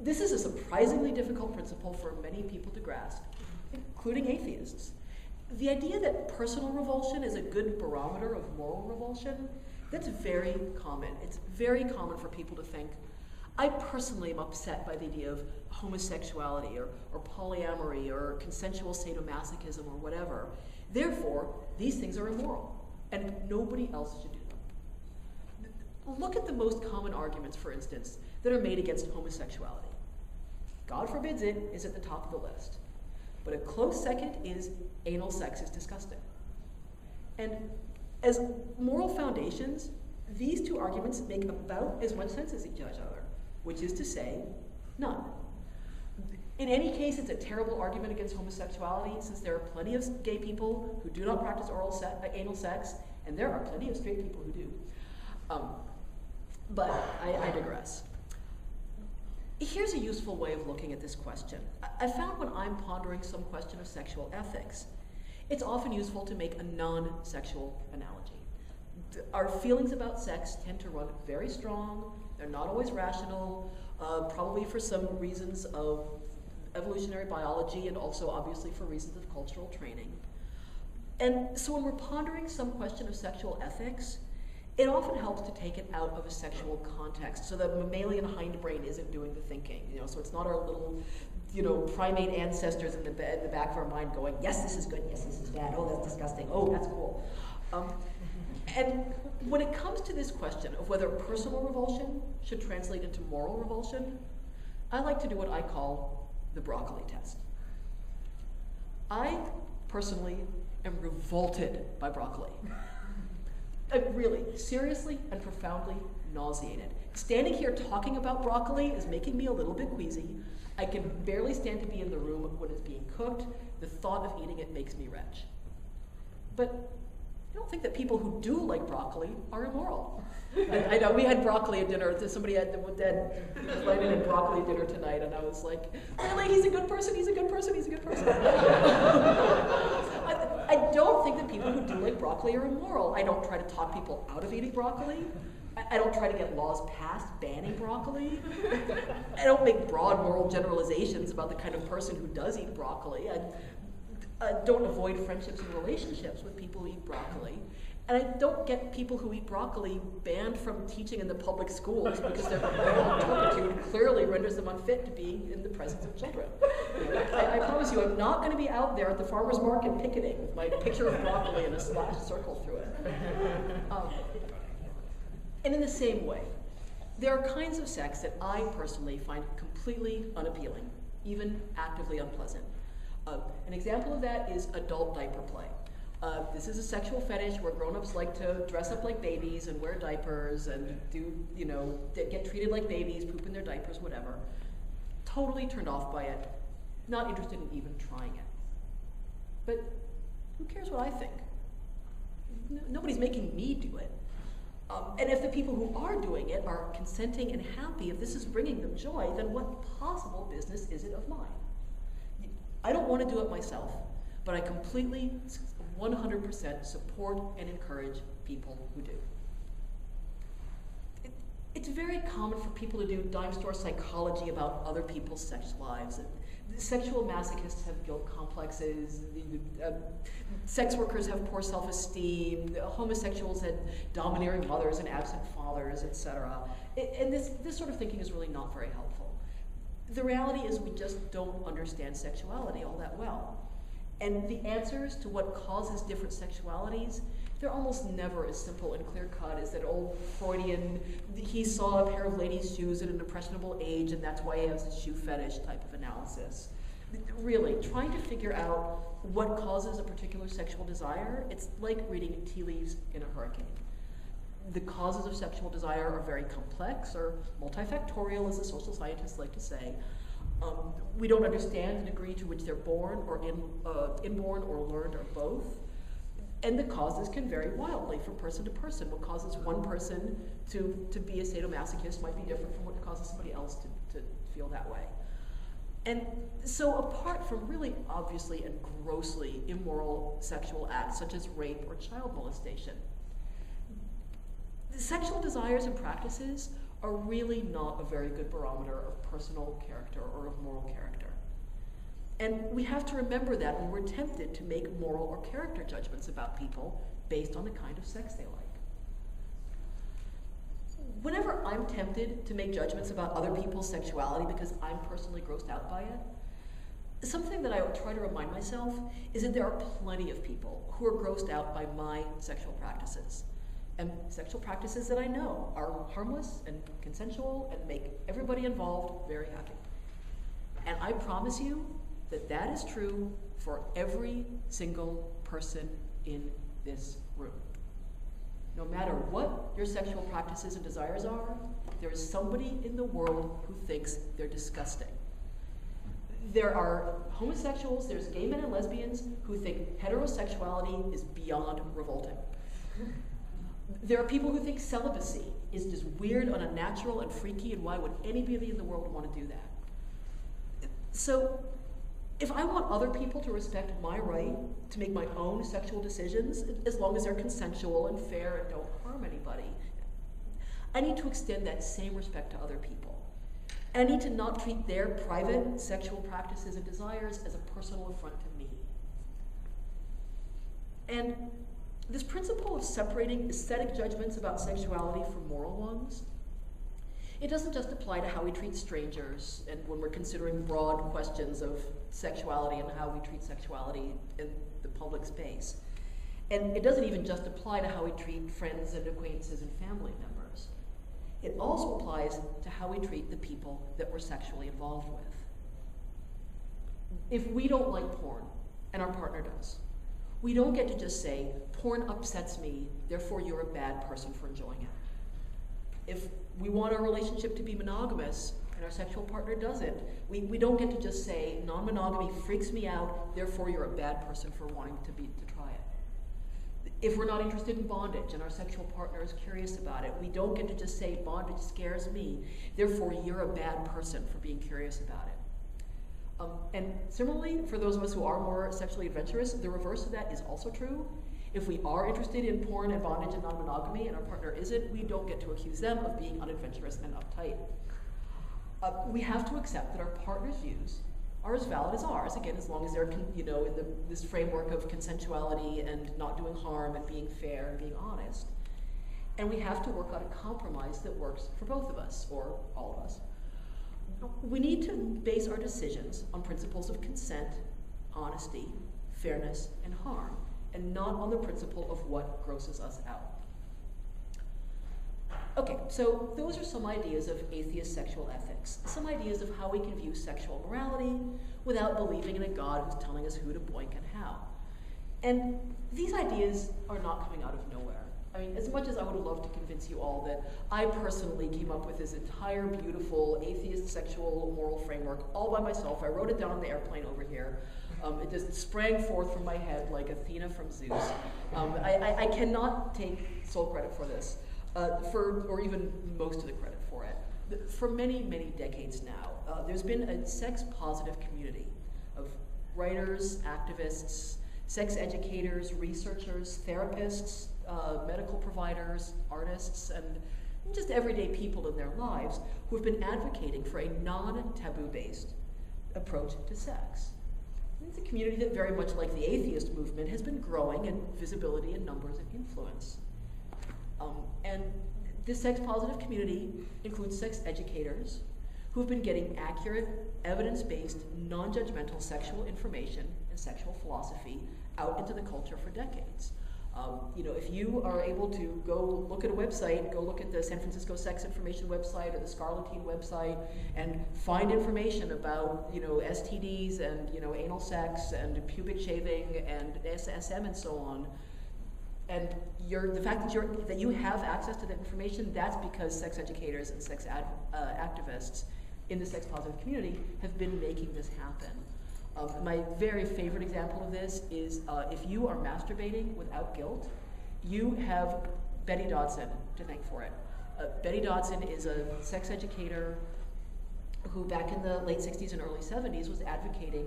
This is a surprisingly difficult principle for many people to grasp, including atheists. The idea that personal revulsion is a good barometer of moral revulsion, that's very common. It's very common for people to think, I personally am upset by the idea of homosexuality or polyamory or consensual sadomasochism or whatever. Therefore, these things are immoral, and nobody else should do them. Look at the most common arguments, for instance, that are made against homosexuality. God forbids it is at the top of the list. But a close second is anal sex is disgusting. And as moral foundations, these two arguments make about as much sense as each other, which is to say, none. In any case, it's a terrible argument against homosexuality, since there are plenty of gay people who do not practice anal sex, and there are plenty of straight people who do. But I digress. Here's a useful way of looking at this question. I found when I'm pondering some question of sexual ethics, it's often useful to make a non-sexual analogy. Our feelings about sex tend to run very strong. They're not always rational, probably for some reasons of evolutionary biology and also obviously for reasons of cultural training. And so when we're pondering some question of sexual ethics, it often helps to take it out of a sexual context so that mammalian hindbrain isn't doing the thinking. So it's not our little, primate ancestors in the back of our mind going, yes, this is good, yes, this is bad, oh, that's disgusting, oh, that's cool. And when it comes to this question of whether personal revulsion should translate into moral revulsion, I like to do what I call the broccoli test. I personally am revolted by broccoli. I'm really, seriously and profoundly nauseated. Standing here talking about broccoli is making me a little bit queasy. I can barely stand to be in the room when it's being cooked. The thought of eating it makes me retch. But I don't think that people who do like broccoli are immoral. I know we had broccoli at dinner. Somebody had invited in broccoli dinner tonight, and I was like, really? He's a good person. He's a good person. He's a good person. I don't think that people who do like broccoli are immoral. I don't try to talk people out of eating broccoli. I don't try to get laws passed banning broccoli. I don't make broad moral generalizations about the kind of person who does eat broccoli. I don't avoid friendships and relationships with people who eat broccoli. And I don't get people who eat broccoli banned from teaching in the public schools because their moral turpitude clearly renders them unfit to be in the presence of children. I promise you, I'm not going to be out there at the farmer's market picketing with my picture of broccoli and a slashed circle through it. And in the same way, there are kinds of sex that I personally find completely unappealing, even actively unpleasant. An example of that is adult diaper play. This is a sexual fetish where grown-ups like to dress up like babies and wear diapers and do, get treated like babies, poop in their diapers, whatever. Totally turned off by it. Not interested in even trying it. But who cares what I think? Nobody's making me do it. And if the people who are doing it are consenting and happy, if this is bringing them joy, then what possible business is it of mine? I don't want to do it myself, but I completely, 100% support and encourage people who do. It's very common for people to do dime store psychology about other people's sex lives. Sexual masochists have guilt complexes, sex workers have poor self-esteem, homosexuals had domineering mothers and absent fathers, etc. And this sort of thinking is really not very helpful. The reality is we just don't understand sexuality all that well. And the answers to what causes different sexualities, they're almost never as simple and clear-cut as that old Freudian, he saw a pair of ladies' shoes at an impressionable age and that's why he has a shoe fetish type of analysis. Really, trying to figure out what causes a particular sexual desire, it's like reading tea leaves in a hurricane. The causes of sexual desire are very complex, or multifactorial, as the social scientists like to say. We don't understand the degree to which they're born, or inborn, or learned, or both. And the causes can vary wildly from person to person. What causes one person to be a sadomasochist might be different from what causes somebody else to feel that way. And so apart from really obviously and grossly immoral sexual acts such as rape or child molestation, sexual desires and practices are really not a very good barometer of personal character or of moral character. And we have to remember that when we're tempted to make moral or character judgments about people based on the kind of sex they like. Whenever I'm tempted to make judgments about other people's sexuality because I'm personally grossed out by it, something that I try to remind myself is that there are plenty of people who are grossed out by my sexual practices. And sexual practices that I know are harmless and consensual and make everybody involved very happy. And I promise you that that is true for every single person in this room. No matter what your sexual practices and desires are, there is somebody in the world who thinks they're disgusting. There are homosexuals, there's gay men and lesbians who think heterosexuality is beyond revolting. There are people who think celibacy is just weird, unnatural, and freaky, and why would anybody in the world want to do that? So, if I want other people to respect my right to make my own sexual decisions, as long as they're consensual and fair and don't harm anybody, I need to extend that same respect to other people. And I need to not treat their private sexual practices and desires as a personal affront to me. And this principle of separating aesthetic judgments about sexuality from moral ones, it doesn't just apply to how we treat strangers and when we're considering broad questions of sexuality and how we treat sexuality in the public space. And it doesn't even just apply to how we treat friends and acquaintances and family members. It also applies to how we treat the people that we're sexually involved with. If we don't like porn, and our partner does, we don't get to just say, porn upsets me, therefore you're a bad person for enjoying it. If we want our relationship to be monogamous and our sexual partner doesn't, we don't get to just say, non-monogamy freaks me out, therefore you're a bad person for wanting to try it. If we're not interested in bondage and our sexual partner is curious about it, we don't get to just say, bondage scares me, therefore you're a bad person for being curious about it. And similarly, for those of us who are more sexually adventurous, the reverse of that is also true. If we are interested in porn and bondage and non-monogamy and our partner isn't, we don't get to accuse them of being unadventurous and uptight. We have to accept that our partner's views are as valid as ours, again, as long as they're in this framework of consensuality and not doing harm and being fair and being honest. And we have to work out a compromise that works for both of us, or all of us. We need to base our decisions on principles of consent, honesty, fairness, and harm, and not on the principle of what grosses us out. Okay, so those are some ideas of atheist sexual ethics, some ideas of how we can view sexual morality without believing in a God who's telling us who to boink and how. And these ideas are not coming out of nowhere. I mean, as much as I would love to convince you all that I personally came up with this entire beautiful atheist sexual moral framework all by myself. I wrote it down on the airplane over here. It just sprang forth from my head like Athena from Zeus. I cannot take sole credit for this, or even most of the credit for it. For many, many decades now, there's been a sex-positive community of writers, activists, sex educators, researchers, therapists, medical providers, artists, and just everyday people in their lives who have been advocating for a non-taboo-based approach to sex. It's a community that, very much like the atheist movement, has been growing in visibility and numbers and influence. And this sex-positive community includes sex educators who have been getting accurate, evidence-based, non-judgmental sexual information and sexual philosophy out into the culture for decades. If you are able to go look at a website, go look at the San Francisco Sex Information website or the Scarleteen website and find information about, STDs and, anal sex and pubic shaving and SM and so on. And the fact that you have access to that information, that's because sex educators and sex activists in the sex-positive community have been making this happen. My very favorite example of this is if you are masturbating without guilt, you have Betty Dodson to thank for it. Betty Dodson is a sex educator who back in the late 60s and early 70s was advocating.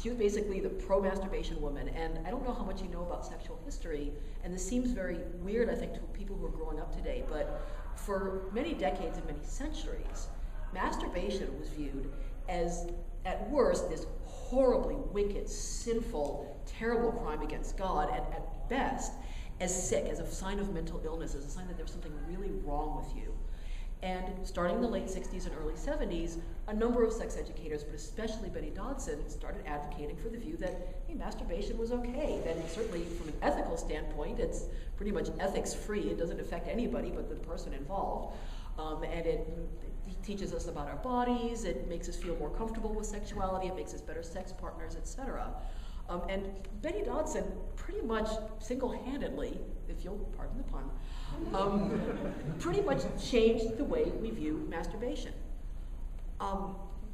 She was basically the pro-masturbation woman, and I don't know how much you know about sexual history, and this seems very weird, I think, to people who are growing up today, but for many decades and many centuries, masturbation was viewed as, at worst, this horribly wicked, sinful, terrible crime against God, and at best, as sick, as a sign of mental illness, as a sign that there was something really wrong with you. And starting in the late 60s and early 70s, a number of sex educators, but especially Betty Dodson, started advocating for the view that, hey, masturbation was okay. Then certainly from an ethical standpoint, it's pretty much ethics-free. It doesn't affect anybody but the person involved. And it teaches us about our bodies, it makes us feel more comfortable with sexuality, it makes us better sex partners, etc. And Betty Dodson pretty much single-handedly, if you'll pardon the pun, pretty much changed the way we view masturbation.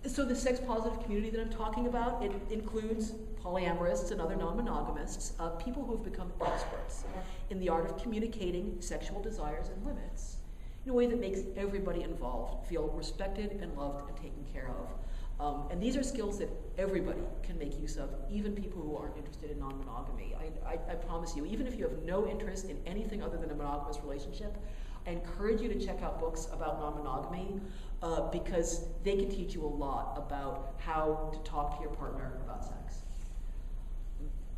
So the sex-positive community that I'm talking about, it includes polyamorists and other non-monogamists, people who have become experts in the art of communicating sexual desires and limits in a way that makes everybody involved feel respected and loved and taken care of. And these are skills that everybody can make use of, even people who aren't interested in non-monogamy. I promise you, even if you have no interest in anything other than a monogamous relationship, I encourage you to check out books about non-monogamy because they can teach you a lot about how to talk to your partner about sex.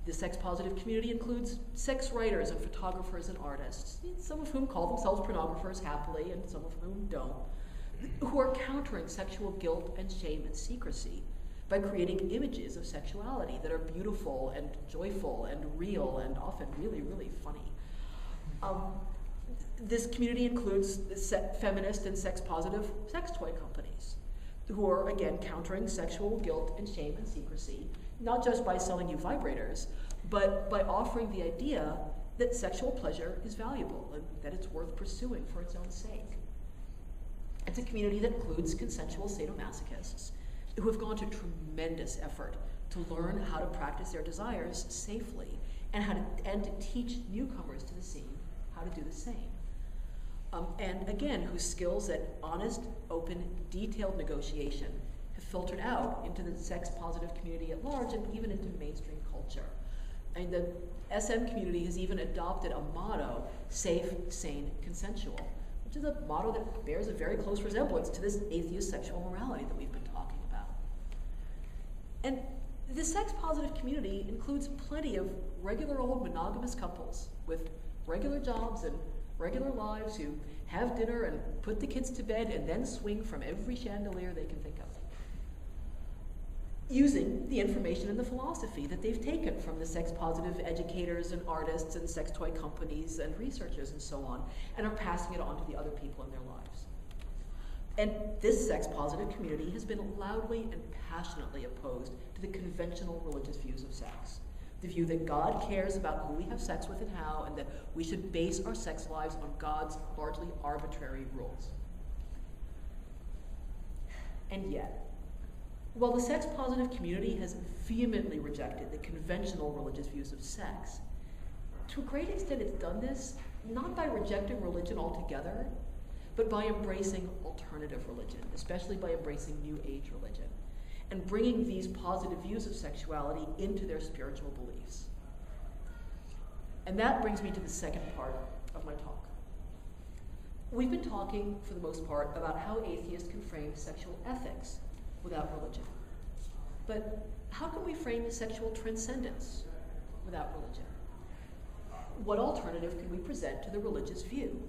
The sex-positive community includes sex writers and photographers and artists, some of whom call themselves pornographers happily and some of whom don't, who are countering sexual guilt and shame and secrecy by creating images of sexuality that are beautiful and joyful and real and often really, really funny. This community includes feminist and sex-positive sex toy companies who are, again, countering sexual guilt and shame and secrecy, not just by selling you vibrators, but by offering the idea that sexual pleasure is valuable and that it's worth pursuing for its own sake. It's a community that includes consensual sadomasochists who have gone to tremendous effort to learn how to practice their desires safely and to teach newcomers to the scene how to do the same. And again, whose skills at honest, open, detailed negotiation have filtered out into the sex-positive community at large and even into mainstream culture. And the SM community has even adopted a motto, safe, sane, consensual, which is a motto that bears a very close resemblance to this atheist sexual morality that we've been talking about. And the sex-positive community includes plenty of regular old monogamous couples with regular jobs and regular lives who have dinner and put the kids to bed and then swing from every chandelier they can think of, using the information and the philosophy that they've taken from the sex-positive educators and artists and sex toy companies and researchers and so on, and are passing it on to the other people in their lives. And this sex-positive community has been loudly and passionately opposed to the conventional religious views of sex. The view that God cares about who we have sex with and how, and that we should base our sex lives on God's largely arbitrary rules. And yet, while the sex-positive community has vehemently rejected the conventional religious views of sex, to a great extent it's done this not by rejecting religion altogether, but by embracing alternative religion, especially by embracing New Age religion, and bringing these positive views of sexuality into their spiritual beliefs. And that brings me to the second part of my talk. We've been talking, for the most part, about how atheists can frame sexual ethics without religion. But how can we frame sexual transcendence without religion? What alternative can we present to the religious view?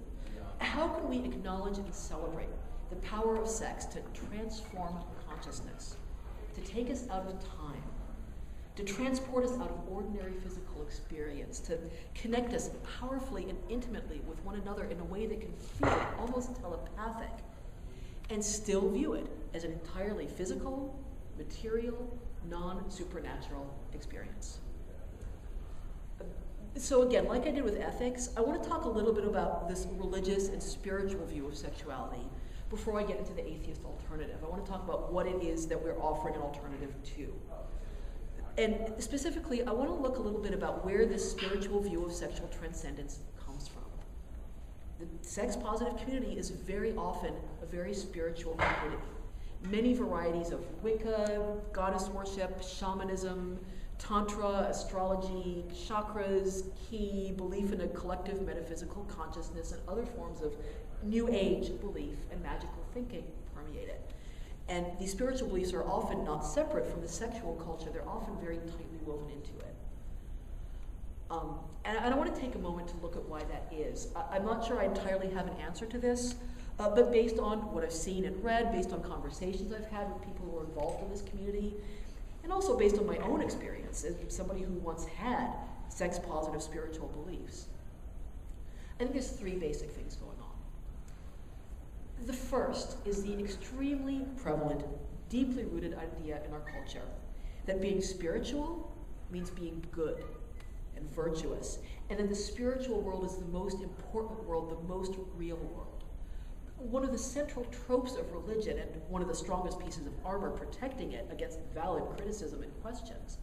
How can we acknowledge and celebrate the power of sex to transform consciousness, to take us out of time, to transport us out of ordinary physical experience, to connect us powerfully and intimately with one another in a way that can feel almost telepathic, and still view it as an entirely physical, material, non-supernatural experience? So again, like I did with ethics, I want to talk a little bit about this religious and spiritual view of sexuality before I get into the atheist alternative. I want to talk about what it is that we're offering an alternative to. And specifically, I want to look a little bit about where this spiritual view of sexual transcendence comes from. The sex-positive community is very often a very spiritual community. Many varieties of Wicca, goddess worship, shamanism, Tantra, astrology, chakras, ki, belief in a collective metaphysical consciousness, and other forms of New Age belief and magical thinking permeate it. And these spiritual beliefs are often not separate from the sexual culture. They're often very tightly woven into it. And I want to take a moment to look at why that is. I'm not sure I entirely have an answer to this, but based on what I've seen and read, based on conversations I've had with people who are involved in this community, and also based on my own experience as somebody who once had sex-positive spiritual beliefs, I think there's three basic things going on. The first is the extremely prevalent, deeply rooted idea in our culture that being spiritual means being good and virtuous, and that the spiritual world is the most important world, the most real world. One of the central tropes of religion, and one of the strongest pieces of armor protecting it against valid criticism and questions,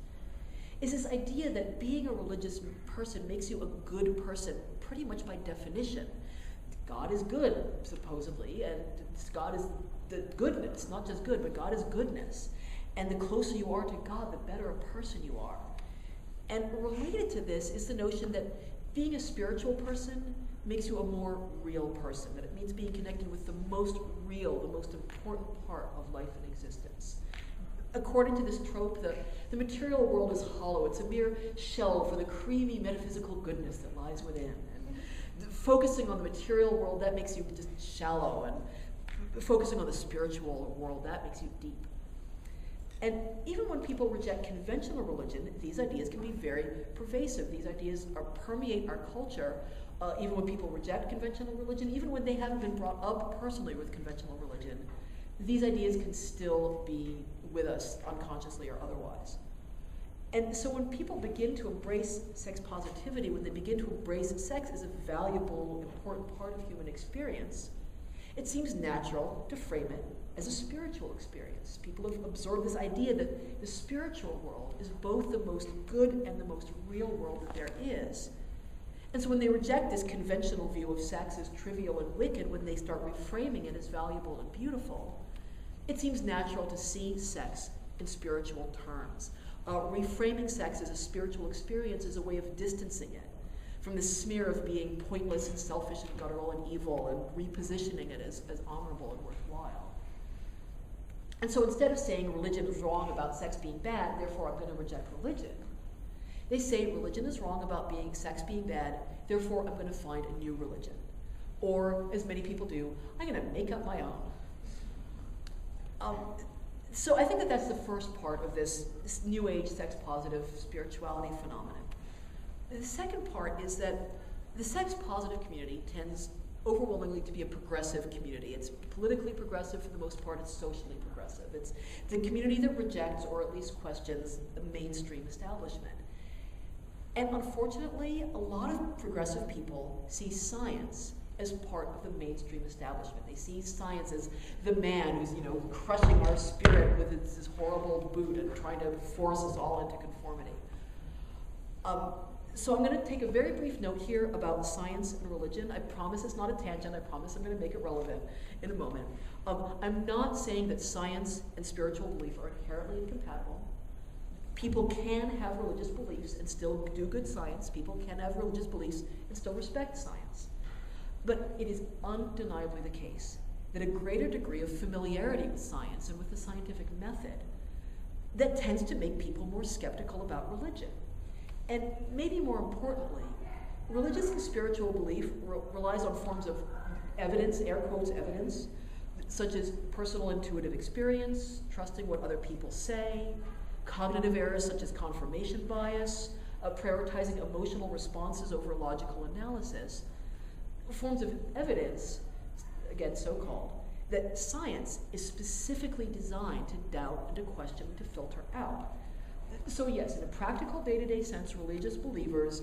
is this idea that being a religious person makes you a good person pretty much by definition. God is good, supposedly, and God is the goodness, not just good, but God is goodness. And the closer you are to God, the better a person you are. And related to this is the notion that being a spiritual person makes you a more real person, that it means being connected with the most real, the most important part of life and existence. According to this trope, the material world is hollow. It's a mere shell for the creamy metaphysical goodness that lies within. And focusing on the material world, that makes you just shallow, and focusing on the spiritual world, that makes you deep. And even when people reject conventional religion, these ideas can be very pervasive. These ideas permeate our culture. Even when people reject conventional religion, even when they haven't been brought up personally with conventional religion, these ideas can still be with us unconsciously or otherwise. And so when people begin to embrace sex positivity, when they begin to embrace sex as a valuable, important part of human experience, it seems natural to frame it as a spiritual experience. People have absorbed this idea that the spiritual world is both the most good and the most real world that there is. And so when they reject this conventional view of sex as trivial and wicked, when they start reframing it as valuable and beautiful, it seems natural to see sex in spiritual terms. Reframing sex as a spiritual experience is a way of distancing it from the smear of being pointless and selfish and guttural and evil, and repositioning it as honorable and worthwhile. And so instead of saying religion is wrong about sex being bad, therefore I'm going to reject religion, they say religion is wrong about sex being bad, therefore I'm going to find a new religion. Or, as many people do, I'm going to make up my own. So I think that that's the first part of this New Age sex-positive spirituality phenomenon. The second part is that the sex-positive community tends overwhelmingly to be a progressive community. It's politically progressive for the most part, it's socially progressive. It's the community that rejects or at least questions the mainstream establishment. And unfortunately, a lot of progressive people see science as part of the mainstream establishment. They see science as the man who's, crushing our spirit with his horrible boot and trying to force us all into conformity. So I'm going to take a very brief note here about science and religion. I promise it's not a tangent. I promise I'm going to make it relevant in a moment. I'm not saying that science and spiritual belief are inherently incompatible. People can have religious beliefs and still do good science. People can have religious beliefs and still respect science. But it is undeniably the case that a greater degree of familiarity with science and with the scientific method that tends to make people more skeptical about religion. And maybe more importantly, religious and spiritual belief relies on forms of evidence, air quotes evidence, such as personal intuitive experience, trusting what other people say, cognitive errors such as confirmation bias, prioritizing emotional responses over logical analysis, forms of evidence, again so-called, that science is specifically designed to doubt and to question, to filter out. So yes, in a practical day-to-day sense, religious believers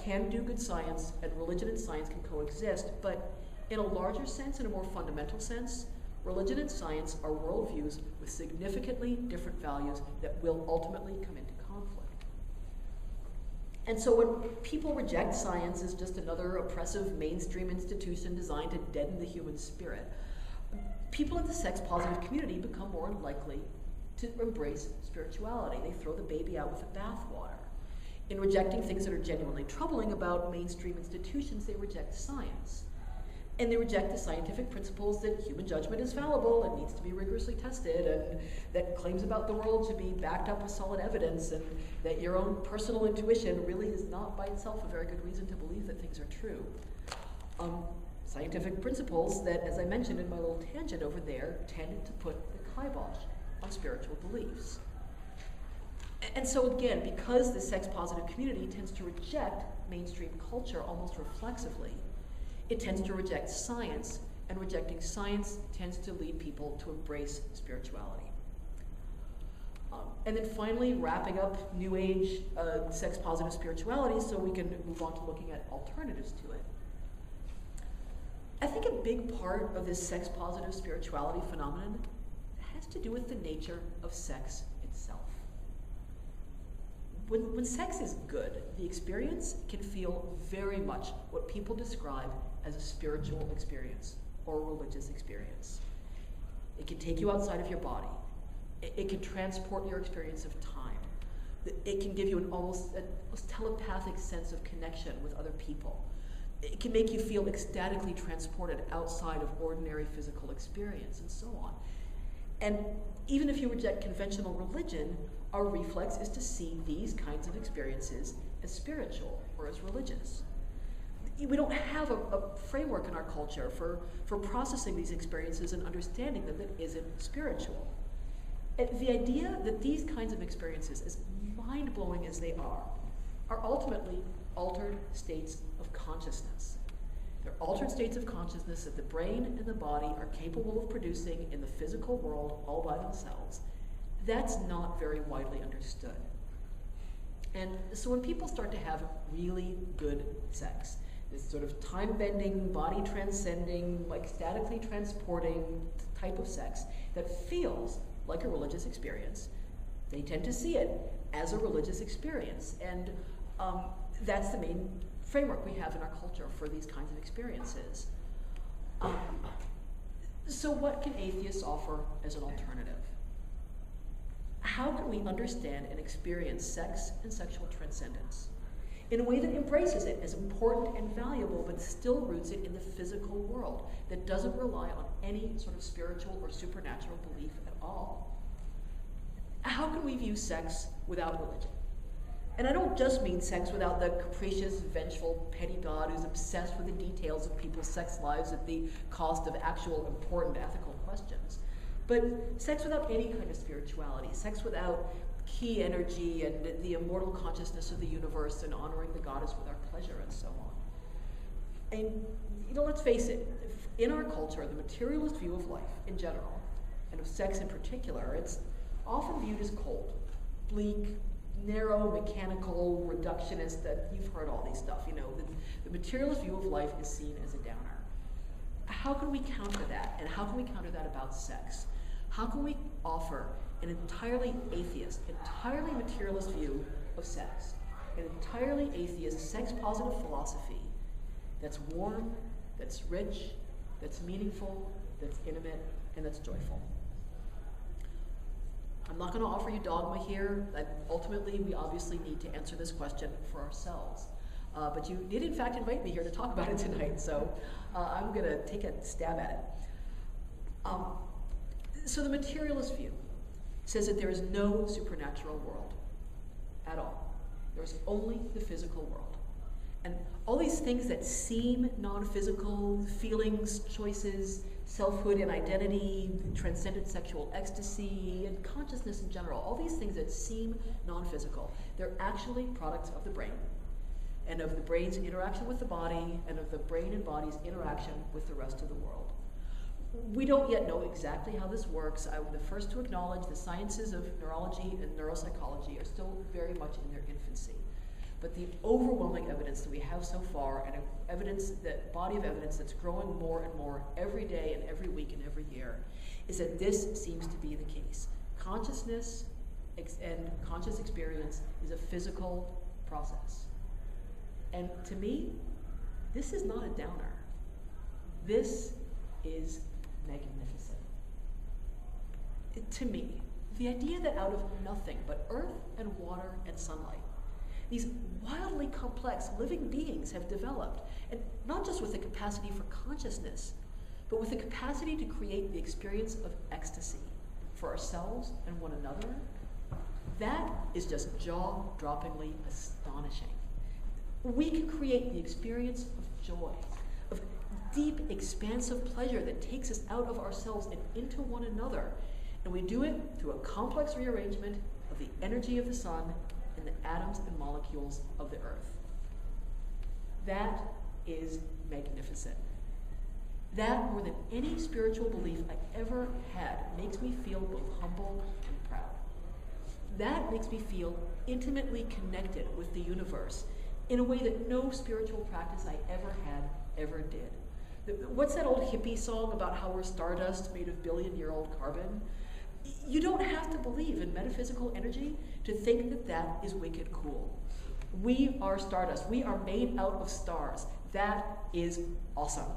can do good science, and religion and science can coexist, but in a larger sense, in a more fundamental sense, religion and science are worldviews with significantly different values that will ultimately come into conflict. And so when people reject science as just another oppressive mainstream institution designed to deaden the human spirit, people in the sex-positive community become more likely to embrace spirituality. They throw the baby out with the bathwater. In rejecting things that are genuinely troubling about mainstream institutions, they reject science. And they reject the scientific principles that human judgment is fallible and needs to be rigorously tested, and that claims about the world should be backed up with solid evidence, and that your own personal intuition really is not by itself a very good reason to believe that things are true. Scientific principles that, as I mentioned in my little tangent over there, tend to put the kibosh on spiritual beliefs. And so again, because the sex-positive community tends to reject mainstream culture almost reflexively, it tends to reject science, and rejecting science tends to lead people to embrace spirituality. And then finally, wrapping up New Age sex-positive spirituality so we can move on to looking at alternatives to it. I think a big part of this sex-positive spirituality phenomenon has to do with the nature of sex itself. When sex is good, the experience can feel very much what people describe as a spiritual experience or a religious experience. It can take you outside of your body. It can transport your experience of time. It can give you an almost telepathic sense of connection with other people. It can make you feel ecstatically transported outside of ordinary physical experience, and so on. And even if you reject conventional religion, our reflex is to see these kinds of experiences as spiritual or as religious. We don't have a framework in our culture for processing these experiences and understanding them that isn't spiritual. And the idea that these kinds of experiences, as mind-blowing as they are ultimately altered states of consciousness. They're altered states of consciousness that the brain and the body are capable of producing in the physical world all by themselves. That's not very widely understood. And so when people start to have really good sex, this sort of time-bending, body-transcending, like statically transporting type of sex that feels like a religious experience, they tend to see it as a religious experience. And that's the main framework we have in our culture for these kinds of experiences. So what can atheists offer as an alternative? How can we understand and experience sex and sexual transcendence in a way that embraces it as important and valuable, but still roots it in the physical world, that doesn't rely on any sort of spiritual or supernatural belief at all? How can we view sex without religion? And I don't just mean sex without the capricious, vengeful, petty God who's obsessed with the details of people's sex lives at the cost of actual important ethical questions. But sex without any kind of spirituality, sex without key energy and the immortal consciousness of the universe and honoring the goddess with our pleasure and so on. And, let's face it, in our culture, the materialist view of life in general, and of sex in particular, it's often viewed as cold, bleak, narrow, mechanical, reductionist, that you've heard all these stuff, the materialist view of life is seen as a downer. How can we counter that? And how can we counter that about sex? How can we offer an entirely atheist, entirely materialist view of sex, an entirely atheist, sex-positive philosophy that's warm, that's rich, that's meaningful, that's intimate, and that's joyful? I'm not going to offer you dogma here. Ultimately, we obviously need to answer this question for ourselves. But you did, in fact, invite me here to talk about it tonight, so I'm going to take a stab at it. So the materialist view. says that there is no supernatural world at all. There's only the physical world. And all these things that seem non-physical, feelings, choices, selfhood and identity, transcendent sexual ecstasy, and consciousness in general, all these things that seem non-physical, they're actually products of the brain, and of the brain's interaction with the body, and of the brain and body's interaction with the rest of the world. We don't yet know exactly how this works. I'm the first to acknowledge the sciences of neurology and neuropsychology are still very much in their infancy. But the overwhelming evidence that we have so far, and body of evidence that's growing more and more every day and every week and every year, is that this seems to be the case. Consciousness and conscious experience is a physical process. And to me, this is not a downer. This is magnificent. To me, the idea that out of nothing but earth and water and sunlight, these wildly complex living beings have developed, and not just with the capacity for consciousness, but with the capacity to create the experience of ecstasy for ourselves and one another. That is just jaw-droppingly astonishing. We can create the experience of joy, of deep, expansive pleasure that takes us out of ourselves and into one another. And we do it through a complex rearrangement of the energy of the sun and the atoms and molecules of the earth. That is magnificent. That, more than any spiritual belief I ever had, makes me feel both humble and proud. That makes me feel intimately connected with the universe in a way that no spiritual practice I ever had ever did. What's that old hippie song about how we're stardust made of billion-year-old carbon? You don't have to believe in metaphysical energy to think that that is wicked cool. We are stardust. We are made out of stars. That is awesome.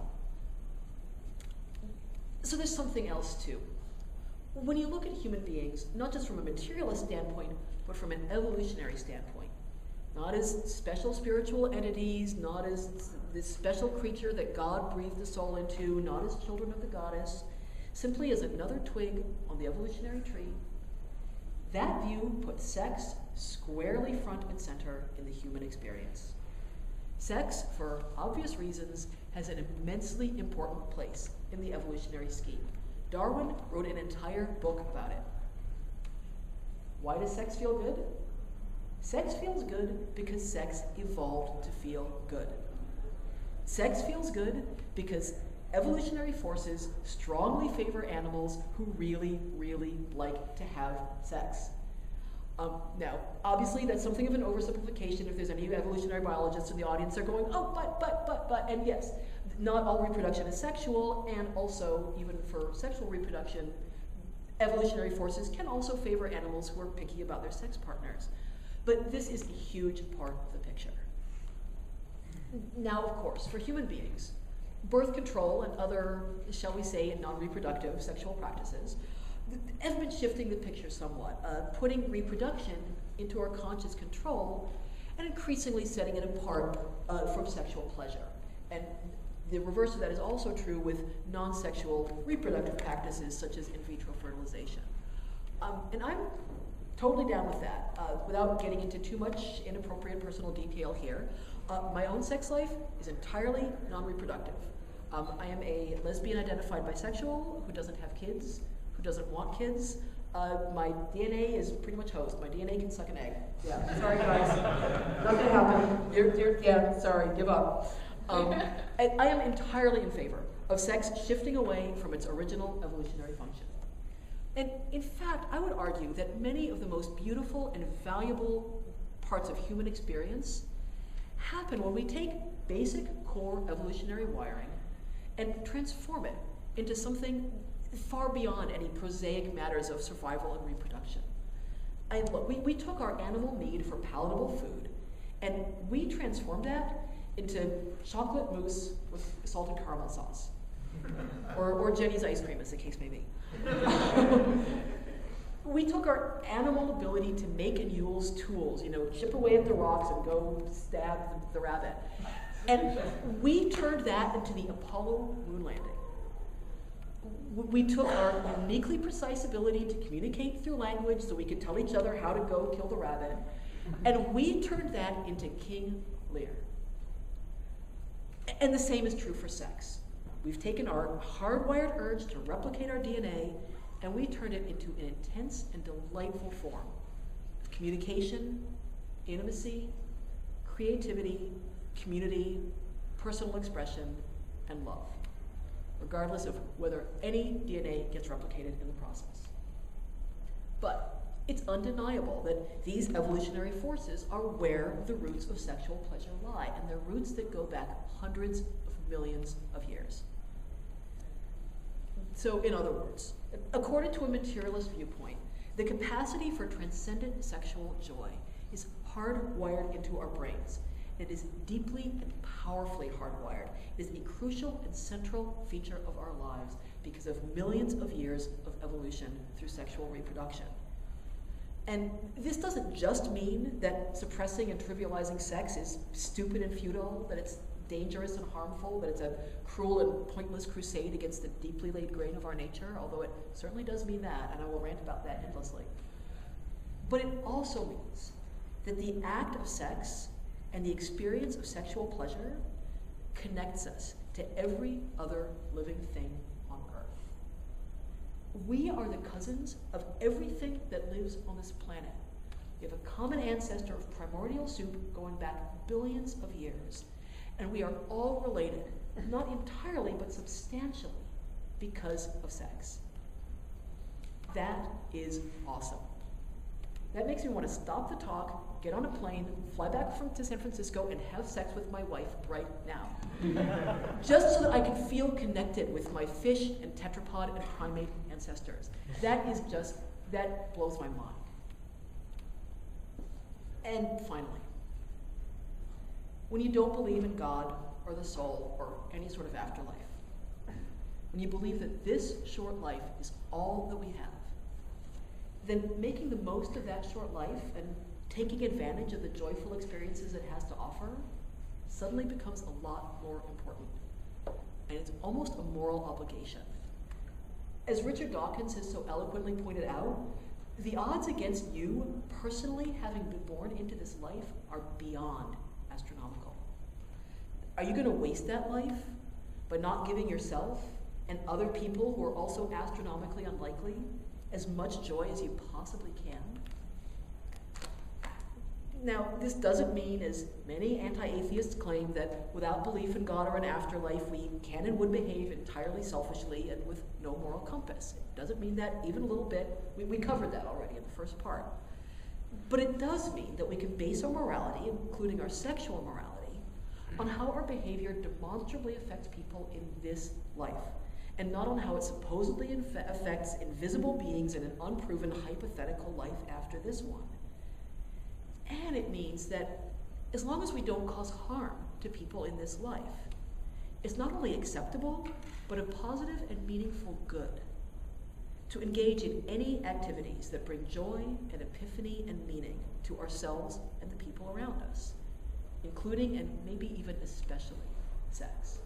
So there's something else too. When you look at human beings, not just from a materialist standpoint, but from an evolutionary standpoint, not as special spiritual entities, not as this special creature that God breathed the soul into, not as children of the goddess, simply as another twig on the evolutionary tree, that view puts sex squarely front and center in the human experience. Sex, for obvious reasons, has an immensely important place in the evolutionary scheme. Darwin wrote an entire book about it. Why does sex feel good? Sex feels good because sex evolved to feel good. Sex feels good because evolutionary forces strongly favor animals who really, really like to have sex. Now, obviously, that's something of an oversimplification. If there's any evolutionary biologists in the audience, they're going, oh, but, and yes, not all reproduction is sexual, and also, even for sexual reproduction, evolutionary forces can also favor animals who are picky about their sex partners. But this is a huge part of the picture. Now, of course, for human beings, birth control and other, shall we say, non-reproductive sexual practices have been shifting the picture somewhat, putting reproduction into our conscious control and increasingly setting it apart from sexual pleasure. And the reverse of that is also true with non-sexual reproductive practices such as in vitro fertilization. And I'm totally down with that. Without getting into too much inappropriate personal detail here, my own sex life is entirely non-reproductive. I am a lesbian identified bisexual who doesn't have kids, who doesn't want kids. My DNA is pretty much host. My DNA can suck an egg. Yeah, sorry guys, not gonna happen. Yeah, sorry, give up. I am entirely in favor of sex shifting away from its original evolutionary function. And in fact, I would argue that many of the most beautiful and valuable parts of human experience happen when we take basic core evolutionary wiring and transform it into something far beyond any prosaic matters of survival and reproduction. Look, we took our animal need for palatable food and we transformed that into chocolate mousse with salt and caramel sauce. or Jenny's ice cream, as the case may be. We took our animal ability to make and use tools, chip away at the rocks and go stab the rabbit. And we turned that into the Apollo moon landing. We took our uniquely precise ability to communicate through language so we could tell each other how to go kill the rabbit, and we turned that into King Lear. And the same is true for sex. We've taken our hardwired urge to replicate our DNA, and we turned it into an intense and delightful form of communication, intimacy, creativity, community, personal expression, and love, regardless of whether any DNA gets replicated in the process. But it's undeniable that these evolutionary forces are where the roots of sexual pleasure lie, and they're roots that go back hundreds of millions of years. So, in other words, according to a materialist viewpoint, the capacity for transcendent sexual joy is hardwired into our brains. It is deeply and powerfully hardwired. It is a crucial and central feature of our lives because of millions of years of evolution through sexual reproduction. And this doesn't just mean that suppressing and trivializing sex is stupid and futile, that it's dangerous and harmful, that it's a cruel and pointless crusade against the deeply laid grain of our nature, although it certainly does mean that, and I will rant about that endlessly. But it also means that the act of sex and the experience of sexual pleasure connects us to every other living thing on Earth. We are the cousins of everything that lives on this planet. We have a common ancestor of primordial soup going back billions of years. And we are all related, not entirely, but substantially, because of sex. That is awesome. That makes me want to stop the talk, get on a plane, fly back to San Francisco, and have sex with my wife right now. Just so that I can feel connected with my fish and tetrapod and primate ancestors. That blows my mind. And finally, when you don't believe in God or the soul or any sort of afterlife, when you believe that this short life is all that we have, then making the most of that short life and taking advantage of the joyful experiences it has to offer suddenly becomes a lot more important. And it's almost a moral obligation. As Richard Dawkins has so eloquently pointed out, the odds against you personally having been born into this life are beyond astronomical. Are you going to waste that life by not giving yourself and other people who are also astronomically unlikely as much joy as you possibly can? Now, this doesn't mean, as many anti-atheists claim, that without belief in God or an afterlife, we can and would behave entirely selfishly and with no moral compass. It doesn't mean that even a little bit. We covered that already in the first part. But it does mean that we can base our morality, including our sexual morality, on how our behavior demonstrably affects people in this life, and not on how it supposedly affects invisible beings in an unproven hypothetical life after this one. And it means that as long as we don't cause harm to people in this life, it's not only acceptable, but a positive and meaningful good to engage in any activities that bring joy and epiphany and meaning to ourselves and the people around us, including and maybe even especially sex.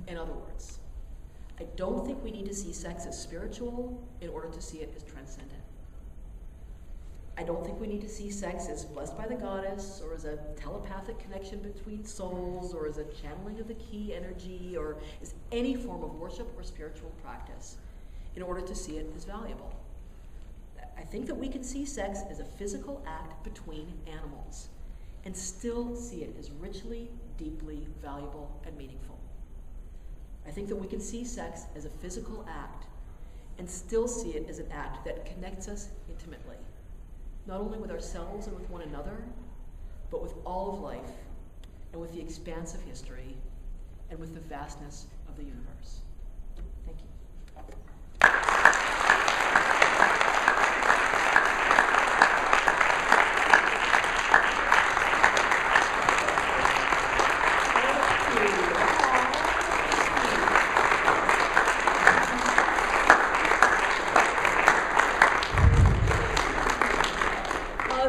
In other words, I don't think we need to see sex as spiritual in order to see it as transcendent. I don't think we need to see sex as blessed by the goddess, or as a telepathic connection between souls, or as a channeling of the key energy, or as any form of worship or spiritual practice in order to see it as valuable. I think that we can see sex as a physical act between animals and still see it as richly, deeply valuable and meaningful. I think that we can see sex as a physical act and still see it as an act that connects us intimately, not only with ourselves and with one another, but with all of life, and with the expanse of history, and with the vastness of the universe. Thank you.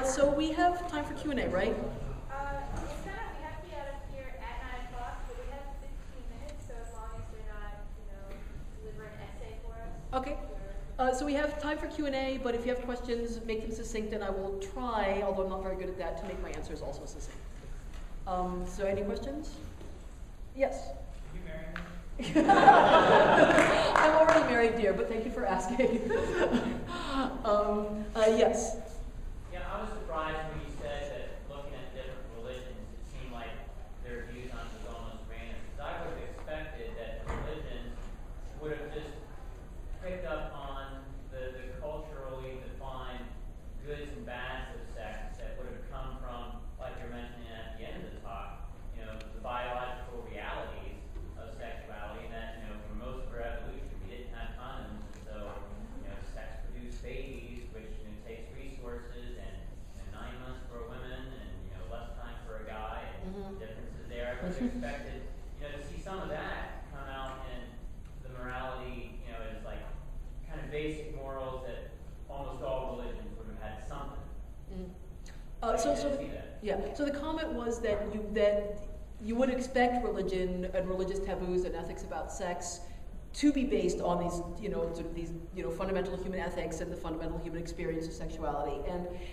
So we have time for Q&A, right? We have to be out of here at 9 o'clock, but we have 15 minutes, so as long as you're not, So we have time for Q&A, but if you have questions, make them succinct, and I will try, although I'm not very good at that, to make my answers also succinct. So any questions? Yes? Are you married? I'm already married, dear, but thank you for asking. Yes? Yeah, I was surprised when you said that looking at different religions, it seemed like their views on it was almost random. Because I would have expected that religions would have just picked up on the culturally defined goods and bads of sex that would have come from, like you're mentioning at the end of the talk, you know, the biological realities of sexuality, and that, you know, for most of our evolution, we didn't have condoms, and so, you know, sex produced babies, which, you know, takes resources, and 9 months for women, and, you know, less time for a guy, and differences there. I would have expected, you know, to see some of that come out in the morality, you know, as like kind of basic morals that almost all religions would have had something. So the comment was that you would expect religion and religious taboos and ethics about sex to be based on these, you know, sort of these, you know, fundamental human ethics and the fundamental human experience of sexuality.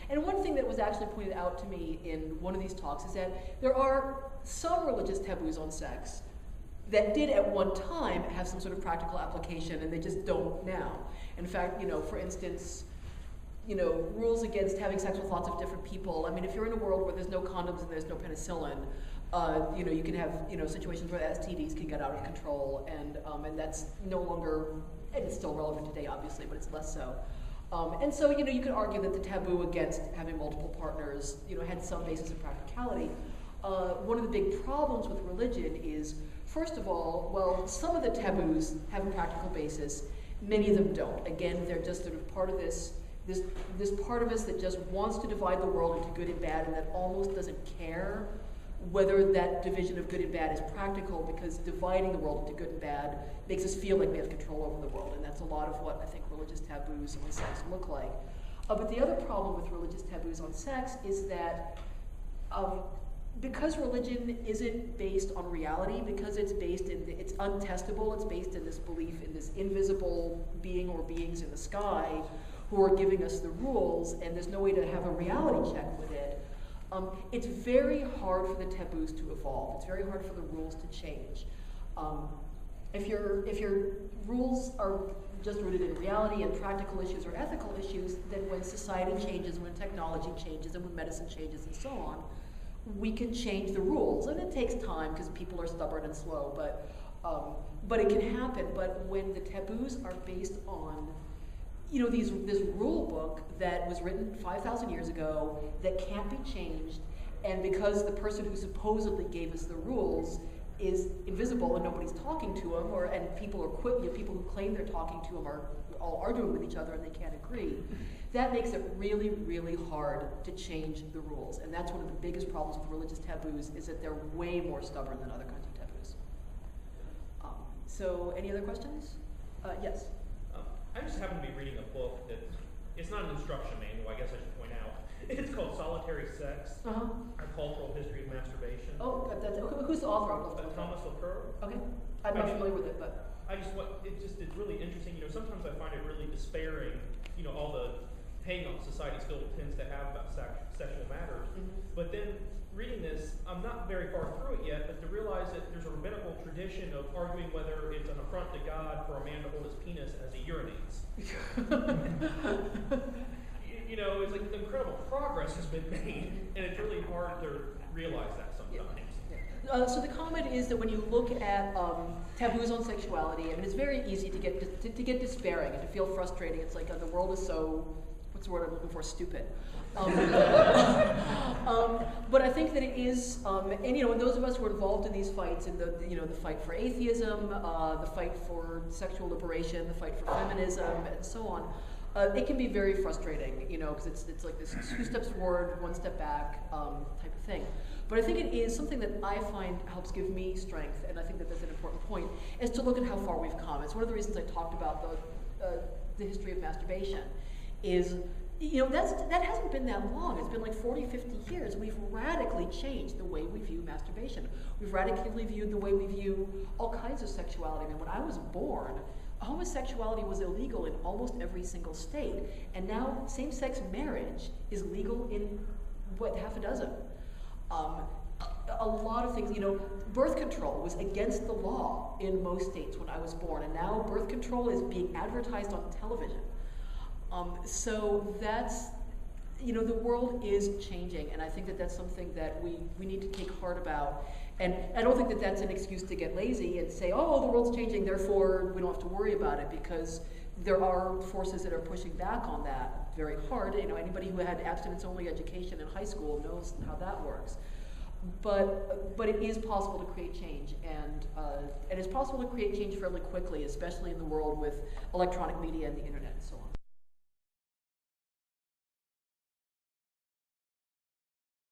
And one thing that was actually pointed out to me in one of these talks is that there are some religious taboos on sex that did at one time have some sort of practical application, and they just don't now. In fact, you know, for instance, you know, rules against having sex with lots of different people. I mean, if you're in a world where there's no condoms and there's no penicillin, you know, you can have, you know, situations where STDs can get out of control, and that's no longer, and it's still relevant today, obviously, but it's less so. And so, you know, you could argue that the taboo against having multiple partners, you know, had some basis of practicality. One of the big problems with religion is, first of all, well, some of the taboos have a practical basis, many of them don't. Again, they're just sort of part of this part of us that just wants to divide the world into good and bad, and that almost doesn't care whether that division of good and bad is practical, because dividing the world into good and bad makes us feel like we have control over the world, and that's a lot of what I think religious taboos on sex look like. But the other problem with religious taboos on sex is that because religion isn't based on reality, because it's based in, it's untestable, it's based in this belief in this invisible being or beings in the sky who are giving us the rules, and there's no way to have a reality check with it, it's very hard for the taboos to evolve. It's very hard for the rules to change. If your rules are just rooted in reality and practical issues or ethical issues, then when society changes, when technology changes, and when medicine changes and so on, we can change the rules. And it takes time because people are stubborn and slow, but it can happen. But when the taboos are based on, you know, this rule book that was written 5,000 years ago that can't be changed, and because the person who supposedly gave us the rules is invisible and nobody's talking to him, and people people who claim they're talking to him are all arguing with each other and they can't agree, that makes it really, really hard to change the rules. And that's one of the biggest problems with religious taboos, is that they're way more stubborn than other kinds of taboos. So any other questions? Yes? I just happen to be reading a book that, it's not an instruction manual, I guess I should point out. It's called Solitary Sex, A Cultural History of Masturbation. Oh, who's the author of it? Thomas LaCour. Okay, I'm not familiar with it, but. It's really interesting, you know, sometimes I find it really despairing, you know, all the hang-ups society still tends to have about sexual matters. But then reading this, I'm not very far through it yet, but to realize that there's a rabbinical tradition of arguing whether it's an affront to God for a man to hold his penis as he urinates. You know, it's like incredible progress has been made, and it's really hard to realize that sometimes. So the comment is that when you look at taboos on sexuality, I mean, it's very easy to get despairing and to feel frustrating. It's like the world is so, what's the word I'm looking for, stupid. But I think that it is, and you know, and those of us who are involved in these fights, in the fight for atheism, the fight for sexual liberation, the fight for feminism, and so on, it can be very frustrating, you know, because it's like this 2 steps forward, 1 step back type of thing. But I think it is something that I find helps give me strength, and I think that that's an important point, is to look at how far we've come. It's one of the reasons I talked about the history of masturbation, is, you know, that hasn't been that long. It's been like 40, 50 years. We've radically changed the way we view masturbation. We've radically viewed the way we view all kinds of sexuality. I mean, when I was born, homosexuality was illegal in almost every single state, and now same-sex marriage is legal in, what, half a dozen. A lot of things, you know, birth control was against the law in most states when I was born, and now birth control is being advertised on television. So that's, you know, the world is changing, and I think that that's something that we need to take heart about. And I don't think that that's an excuse to get lazy and say, oh, the world's changing, therefore we don't have to worry about it, because there are forces that are pushing back on that very hard. You know, anybody who had abstinence-only education in high school knows how that works. But it is possible to create change, and it's possible to create change fairly quickly, especially in the world with electronic media and the internet and so on.